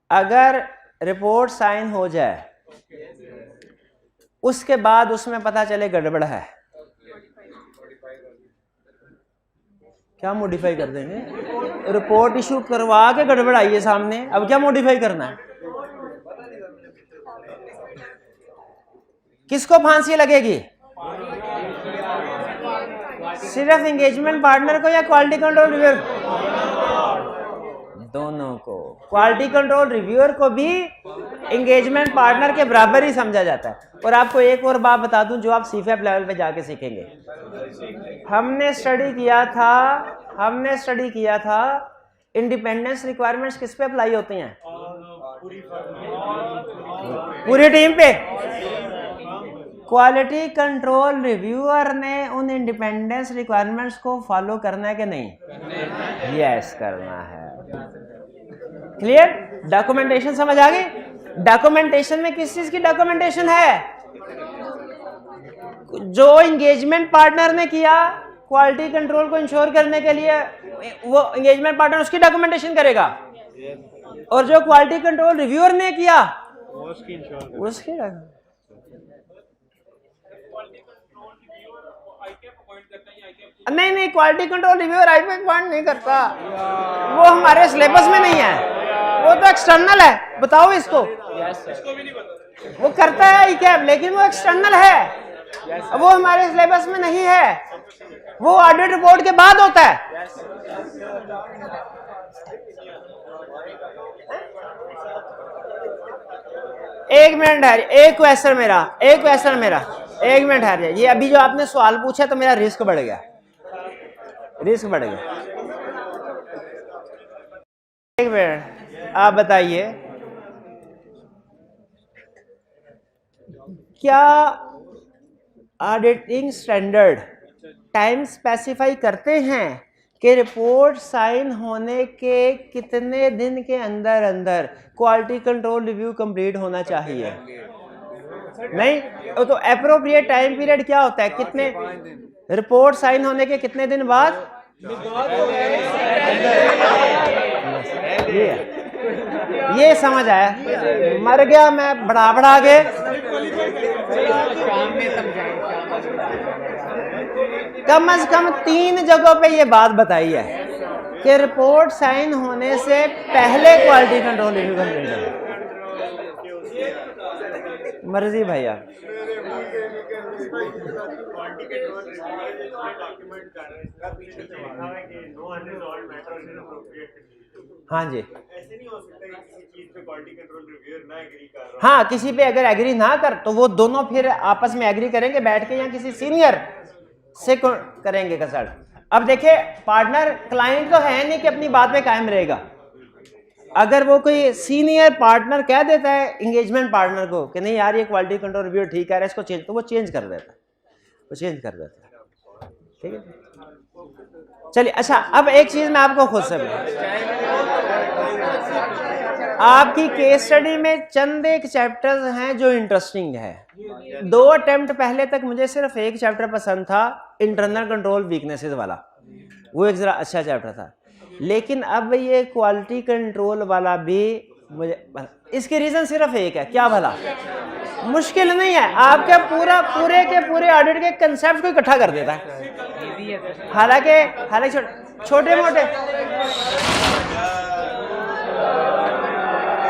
अगर रिपोर्ट साइन हो जाए उसके बाद उसमें पता चले गड़बड़ है, क्या मॉडिफाई कर देंगे? रिपोर्ट इशू करवा के गड़बड़ आई है सामने, अब क्या मॉडिफाई करना है? किसको फांसी लगेगी? सिर्फ एंगेजमेंट पार्टनर को या क्वालिटी कंट्रोल रिव्यूअर? दोनों को। क्वालिटी कंट्रोल रिव्यूअर को भी एंगेजमेंट पार्टनर के बराबर ही समझा जाता है। और आपको एक और बात बता दूं जो आप सीफेप लेवल पे जाके सीखेंगे। हमने स्टडी किया था इंडिपेंडेंस रिक्वायरमेंट्स किस पे अप्लाई होती हैं? पूरी टीम पे। क्वालिटी कंट्रोल रिव्यूअर ने उन इंडिपेंडेंस रिक्वायरमेंट्स को फॉलो करना है कि नहीं? यस, करना है। क्लियर? डॉक्यूमेंटेशन समझ आ गई? डॉक्यूमेंटेशन में किस चीज की डॉक्यूमेंटेशन है? जो एंगेजमेंट पार्टनर ने किया क्वालिटी कंट्रोल को इंश्योर करने के लिए, वो एंगेजमेंट पार्टनर उसकी डॉक्यूमेंटेशन करेगा, और जो क्वालिटी कंट्रोल रिव्यूअर ने किया उसकी। नहीं, quality control reviewer IPF point नहीं करता, वो हमारे सिलेबस में नहीं है, वो तो एक्सटर्नल है। बताओ इसको। वो करता है आईकैप, लेकिन वो एक्सटर्नल है, वो हमारे सिलेबस में नहीं है, वो ऑडिट रिपोर्ट के बाद होता है। एक मिनट है, एक क्वेश्चन मेरा, एक मिनट है। ये अभी जो आपने सवाल पूछा तो मेरा रिस्क बढ़ गया। एक मिनट, आप बताइए क्या ऑडिटिंग स्टैंडर्ड टाइम स्पेसिफाई करते हैं कि रिपोर्ट साइन होने के कितने दिन के अंदर क्वालिटी कंट्रोल रिव्यू कंप्लीट होना चाहिए? नहीं, तो एप्रोप्रिएट टाइम पीरियड क्या होता है? कितने रिपोर्ट साइन होने के कितने दिन बाद? ये समझ आया? मर गया मैं बढ़ा के। कम से कम 3 जगहों पे ये बात बताई है कि रिपोर्ट साइन होने से पहले क्वालिटी कंट्रोल रिव्यू कंप्लीट है। मर्जी भैया। हाँ जी, ऐसे नहीं हो सकता कि किसी चीज पे क्वालिटी कंट्रोल रिव्यूअर ना एग्री कर रहा। हाँ, किसी पे अगर एग्री ना कर तो वो दोनों फिर आपस में एग्री करेंगे बैठ के, या किसी सीनियर से करेंगे कंसल्ट। अब देखिए, पार्टनर क्लाइंट तो है नहीं कि अपनी बात पे कायम रहेगा। अगर वो कोई सीनियर पार्टनर कह देता है एंगेजमेंट पार्टनर को कि नहीं यार ये क्वालिटी कंट्रोल रिव्यू ठीक कह रहा है, इसको चेंज, तो वो चेंज कर देता है। ठीक है, चलिए। अच्छा, अब एक चीज मैं आपको खुद से आपकी केस स्टडी में चंद एक चैप्टर्स हैं जो इंटरेस्टिंग है। 2 अटेम्प्ट पहले तक मुझे सिर्फ एक चैप्टर पसंद था, इंटरनल कंट्रोल वीकनेसेस वाला, वो एक जरा अच्छा चैप्टर था। लेकिन अब ये क्वालिटी कंट्रोल वाला भी मुझे, इसकी रीजन सिर्फ एक है, क्या भला? मुश्किल नहीं है, आपके पूरे के पूरे ऑडिट के कंसेप्ट को इकट्ठा कर देता है। हालांकि छोटे मोटे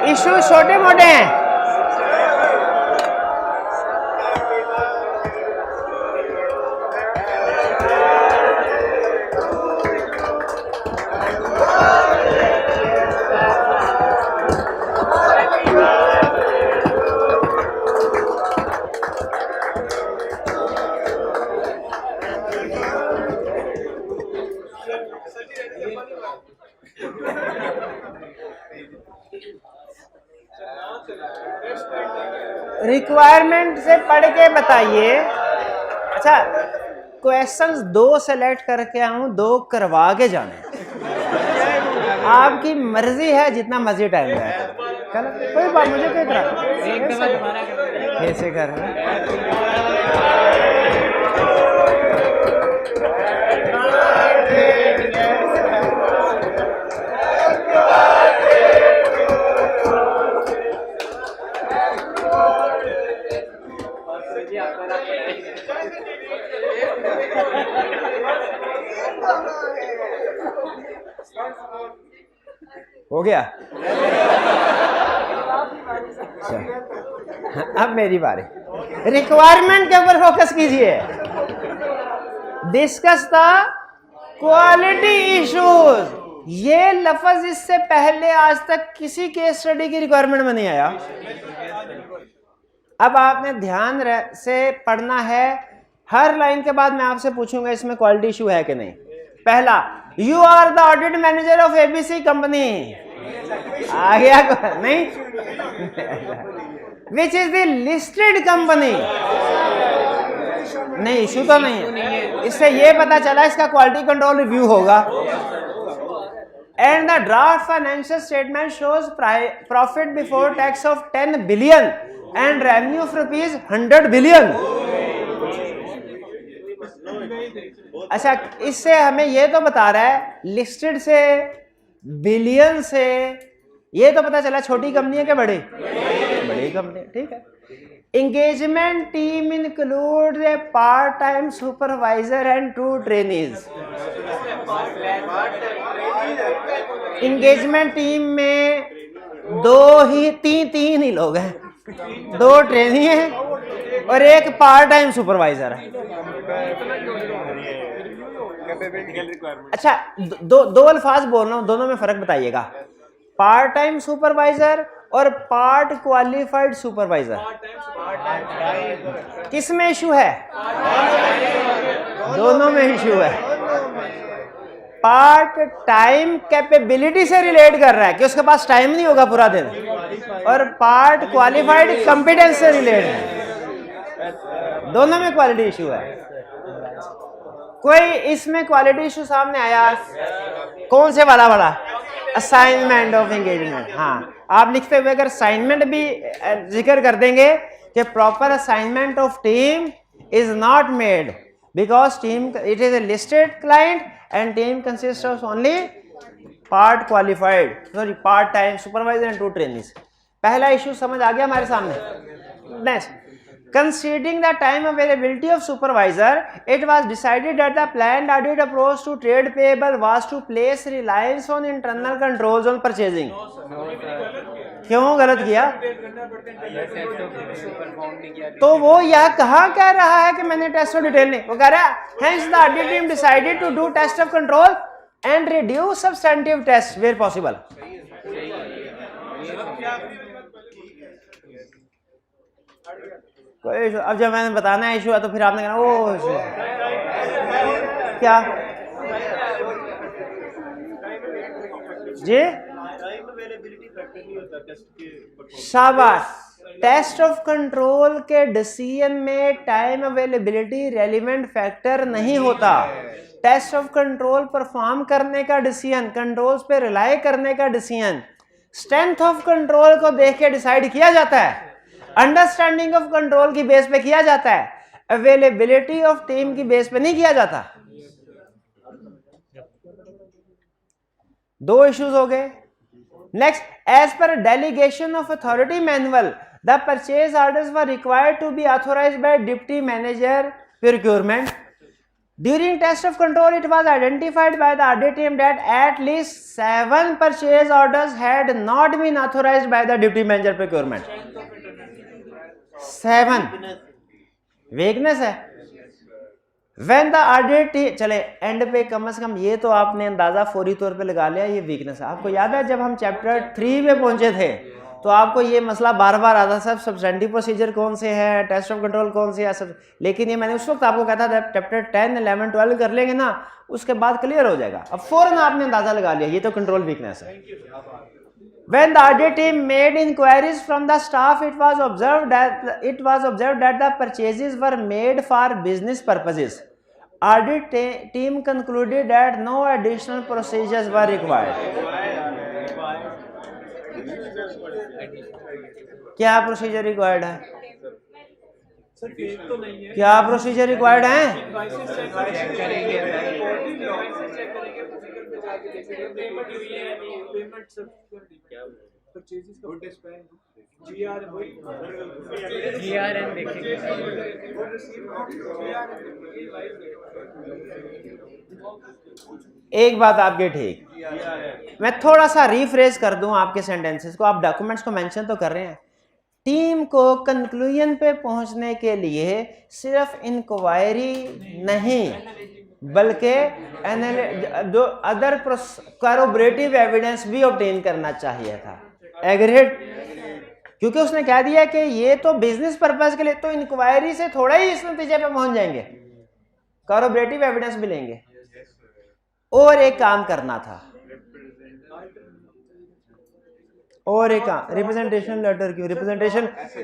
इशू छोटे मोटे हैं। रिक्वायरमेंट से पढ़ के बताइए। अच्छा, क्वेश्चंस 2 सेलेक्ट करके आऊं, 2 करवा के जाने। आपकी मर्जी है, जितना मर्जी टाइम है। चलो कोई बात, मुझे कोई तरह कैसे कर रहे हो गया? अब मेरी बारी। रिक्वायरमेंट के ऊपर फोकस कीजिए। Discuss the quality issues. ये लफ्ज इससे पहले आज तक किसी केस स्टडी की रिक्वायरमेंट में नहीं आया। अब आपने ध्यान से पढ़ना है। हर लाइन के बाद मैं आपसे पूछूंगा इसमें क्वालिटी इशू है कि नहीं। पहला, you are the audit manager of ABC company. आ गया नहीं? Which is the listed company. नहीं, इशू तो नहीं है। इससे ये पता चला इसका क्वालिटी कंट्रोल रिव्यू होगा। And the draft financial statement shows profit before tax of 10 billion and revenue of rupees 100 billion. अच्छा, इससे हमें ये तो बता रहा है लिस्टेड से, बिलियन से, ये तो पता चला छोटी कंपनी है कि बड़ी कंपनी। ठीक है। Engagement team include A part time supervisor and 2 trainees. Engagement team में तीन ही लोग हैं, 2 ट्रेनी हैं और 1 पार्ट टाइम सुपरवाइजर है। अच्छा, दो अल्फाज बोल रहा हूं, दोनों में फर्क बताइएगा। पार्ट टाइम सुपरवाइजर और पार्ट क्वालिफाइड सुपरवाइजर, किस में इशू है? दोनों में इशू है। पार्ट टाइम कैपेबिलिटी से रिलेट कर रहा है कि उसके पास टाइम नहीं होगा पूरा दिन, और पार्ट क्वालिफाइड कॉम्पिटेंस से रिलेट है। दोनों में क्वालिटी इशू है। कोई इसमें क्वालिटी इशू सामने आया? कौन से वाला बड़ा? Assignment of engagement. हाँ, आप लिखते हुए अगर असाइनमेंट भी जिक्र कर देंगे कि proper assignment of team is not made because team it is a listed client and team consist of only part qualified, sorry part time supervisor and 2 trainees. पहला इशू समझ आ गया हमारे सामने। Next, considering the time availability of supervisor, it was decided that the planned audit approach to trade payable was to place reliance on internal controls on purchasing. क्यों गलत किया? तो वो यह कहाँ कह रहा है कि मैंने टेस्ट ऑफ डिटेल नहीं, वो कह रहा है hence the audit team decided to do test of control and reduce substantive tests where possible. कोई इशू? अब जब मैंने बताना है इशू है तो फिर आपने कहना ओ इशू क्या जी? शाबाश। टेस्ट ऑफ कंट्रोल के डिसीजन में टाइम अवेलेबिलिटी रेलिवेंट फैक्टर नहीं होता। टेस्ट ऑफ कंट्रोल परफॉर्म करने का डिसीजन, कंट्रोल्स पे रिलाई करने का डिसीजन स्ट्रेंथ ऑफ कंट्रोल को देख के डिसाइड किया जाता है, अंडरस्टैंडिंग ऑफ कंट्रोल की बेस पे किया जाता है, अवेलेबिलिटी ऑफ टीम की बेस पे नहीं किया जाता। 2 इश्यूज हो गए। Next, as per delegation of authority manual the purchase orders were required to be authorised by deputy manager procurement. During test of control, it was identified by the audit team that at least 7 purchase orders had not been authorized by the deputy manager procurement. 7 weakness है। When the audit team, चले and पे कम से कम ये तो आपने अंदाजा फौरी तौर पे लगा लिया ये वीकनेस है। आपको याद है जब हम चैप्टर 3 में पहुंचे थे तो आपको ये मसला बार बार आता था, सब्सटेंटिव प्रोसीजर कौन से हैं, टेस्ट ऑफ कंट्रोल कौन से है सब। लेकिन ये मैंने उस वक्त आपको कहता था चैप्टर 10, 11, 12 कर लेंगे ना, उसके बाद क्लियर हो जाएगा। अब फौरन आपने अंदाजा लगा लिया ये तो कंट्रोल वीकनेस है। When the audit team made inquiries from the staff, it was observed that the purchases were made for business purposes. Audit team concluded that no additional procedures were required. क्या procedure required है? क्या procedure required है? एक बात आपके ठीक, मैं थोड़ा सा रिफ्रेश कर दूं आपके सेंटेंसेस को। आप डॉक्यूमेंट्स को मेंशन तो कर रहे हैं। टीम को कंक्लूजन पे पहुंचने के लिए सिर्फ इंक्वायरी नहीं बल्कि जो अदर कॉरोबरेटिव एविडेंस भी ऑब्टेन करना चाहिए था। एग्रीड? क्योंकि उसने कह दिया कि ये तो बिजनेस पर्पस के लिए, तो इंक्वायरी से थोड़ा ही इस नतीजे पे पहुंच जाएंगे, कॉरोबरेटिव एविडेंस भी लेंगे। और एक काम करना था, और एक रिप्रेजेंटेशन लेटर। क्यों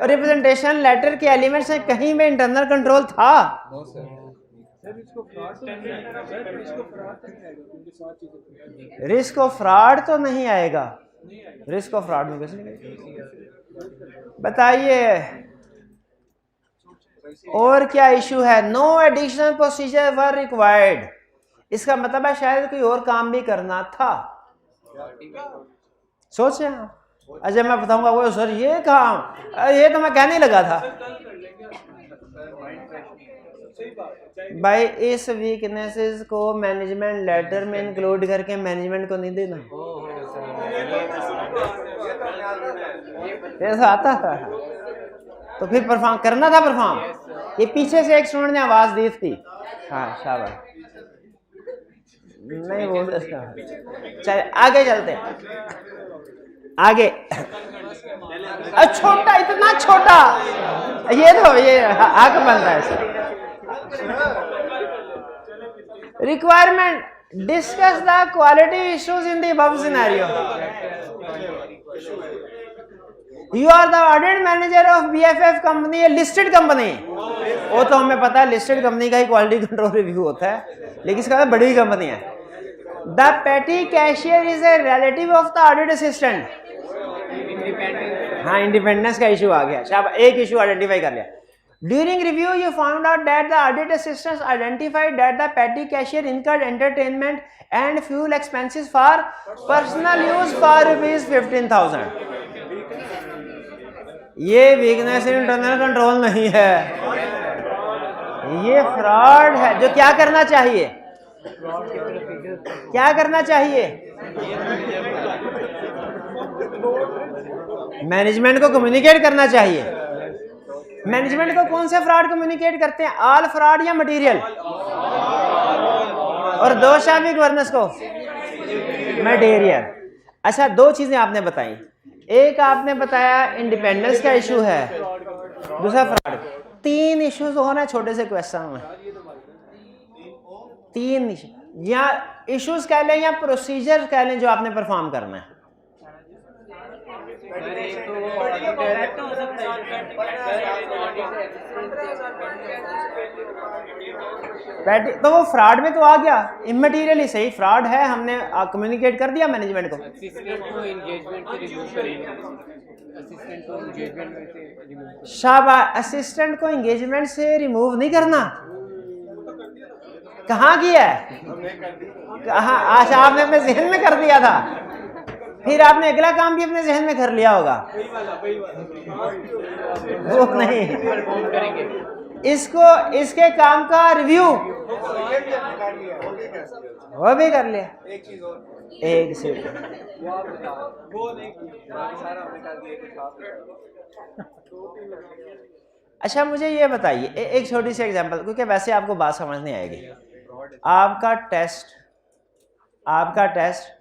रिप्रेजेंटेशन लेटर के एलिमेंट्स में कहीं में इंटरनल कंट्रोल था? रिस्क ऑफ फ्रॉड तो नहीं आएगा। रिस्क ऑफ फ्रॉड में कैसे बताइए? और क्या इशू है? No additional procedure were required. इसका मतलब है शायद कोई और काम भी करना था। सोचे अच्छा मैं बताऊंगा वो सर ये काम, ये तो मैं कहने लगा था भाई। इस वीकनेसेस को मैनेजमेंट लेटर में इंक्लूड करके मैनेजमेंट को नहीं देना। ऐसा आता था तो फिर परफॉर्म करना था। परफॉर्म ये पीछे से एक स्टूडेंट ने आवाज दी थी। हाँ शाबाश, नहीं बोल चल आगे चलते आगे। छोटा, इतना छोटा, ये तो ये आग बनता है। Requirement discuss the quality issues in the above scenario. You are the audit manager of BFF company, a listed company. वो तो हमें पता है लिस्टेड कंपनी का ही क्वालिटी कंट्रोल रिव्यू होता है, लेकिन इसका बड़ी कंपनी है। The petty cashier is a relative of the audit assistant. हाँ इंडिपेंडेंस का इशू आ गया। शाबाश, एक इशू आइडेंटिफाई कर लिया। During review you found out that the audit assistant identified that the petty cashier incurred entertainment and fuel expenses for personal use for ₹15,000। ये weakness internal control नहीं है, ये फ्रॉड है। जो क्या करना चाहिए? क्या करना चाहिए? मैनेजमेंट को कम्युनिकेट करना चाहिए। मैनेजमेंट को कौन से फ्रॉड कम्युनिकेट करते हैं? ऑल फ्रॉड या मटेरियल? और दो शामी गवर्नेंस को मटेरियल। अच्छा, दो चीजें आपने बताई। एक आपने बताया इंडिपेंडेंस का इशू है, दूसरा फ्रॉड। तीन इश्यूज हो रहे हैं छोटे से क्वेश्चन में। तीन इशू या इश्यूज कह लें या प्रोसीजर कह लें जो आपने परफॉर्म करना है। तो वो फ्रॉड में तो आ गया, इमटेरियल ही सही, फ्रॉड है, हमने कम्युनिकेट कर दिया मैनेजमेंट को। शाबाश, असिस्टेंट को एंगेजमेंट से रिमूव नहीं करना। कहाँ किया है? कहाँ? अच्छा, आपने अपने जहन में कर दिया था, फिर आपने अगला काम भी अपने जहन में कर लिया होगा। वो नहीं, इसको इसके काम का रिव्यू वो भी कर लिया। एक से अच्छा, मुझे ये बताइए एक छोटी सी एग्जांपल, क्योंकि वैसे आपको बात समझ नहीं आएगी। आपका टेस्ट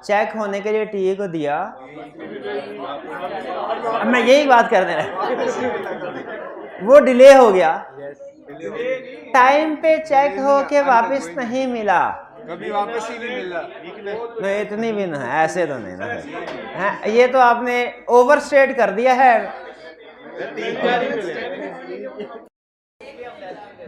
चेक होने के लिए टीए को दिया। अब मैं यही बात कर दे रहा, वो डिले हो गया, टाइम पे चेक हो के वापस नहीं मिला, कभी वापस ही नहीं मिला। नहीं इतनी भी ना, ऐसे तो नहीं ना है, ये तो आपने ओवरस्टेट कर दिया है।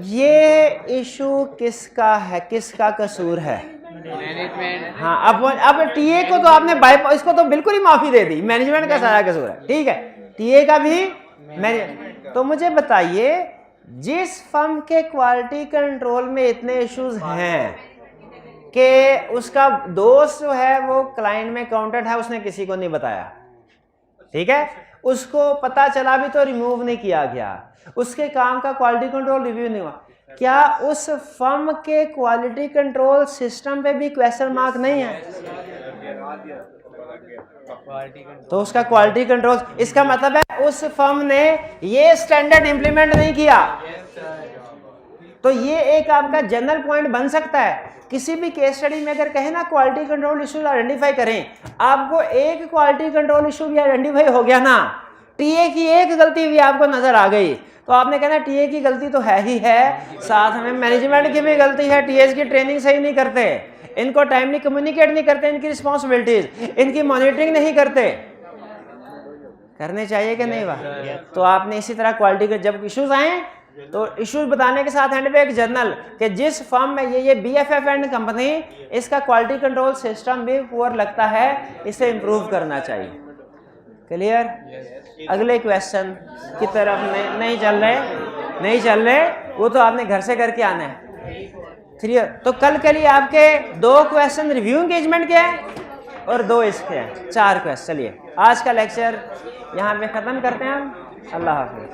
ये इशू किसका है, किसका कसूर है? मैनेजमेंट। हाँ, अब टीए को तो आपने इसको तो बिल्कुल ही माफी दे दी, मैनेजमेंट का सारा कसूर है, ठीक है, टीए का भी तो मुझे बताइए, जिस फर्म के क्वालिटी कंट्रोल में इतने इश्यूज हैं कि उसका दोस्त जो है वो क्लाइंट में अकाउंटेंट है, उसने किसी को नहीं बताया, ठीक है, उसको पता चला भी तो रिमूव नहीं किया गया, उसके काम का क्वालिटी कंट्रोल रिव्यू नहीं हुआ, क्या उस फर्म के क्वालिटी कंट्रोल सिस्टम पे भी क्वेश्चन मार्क नहीं है? तो उसका क्वालिटी कंट्रोल, इसका मतलब है उस फर्म ने ये स्टैंडर्ड इंप्लीमेंट नहीं किया। तो ये एक आपका जनरल पॉइंट बन सकता है। किसी भी केस स्टडी में अगर कहे ना क्वालिटी कंट्रोल इशूज आइडेंटिफाई करें, आपको एक क्वालिटी कंट्रोल इशू भी आइडेंटिफाई हो गया ना, टीए की एक गलती भी आपको नजर आ गई, तो आपने कहना टीए की गलती तो है ही है, साथ में मैनेजमेंट की भी गलती है, टीएस की ट्रेनिंग सही नहीं करते, इनको टाइमली कम्युनिकेट नहीं करते, इनकी रिस्पॉन्सिबिलिटीज, इनकी मॉनिटरिंग नहीं करते, करने चाहिए कि नहीं वाह? तो आपने इसी तरह क्वालिटी के जब इश्यूज आए तो इश्यूज बताने के साथ एंड पे एक जर्नल कि जिस फर्म में ये BFF एंड कंपनी, इसका क्वालिटी कंट्रोल सिस्टम भी पुअर लगता है, इसे इम्प्रूव करना चाहिए। क्लियर? अगले क्वेश्चन की तरफ नहीं चल रहे, वो तो आपने घर से करके आना है। क्लियर? तो कल के लिए आपके 2 क्वेश्चन रिव्यू एंगेजमेंट के हैं और 2 इसके हैं, 4 क्वेश्चन। चलिए आज का लेक्चर यहाँ पे ख़त्म करते हैं हम। अल्लाह हाफिज़।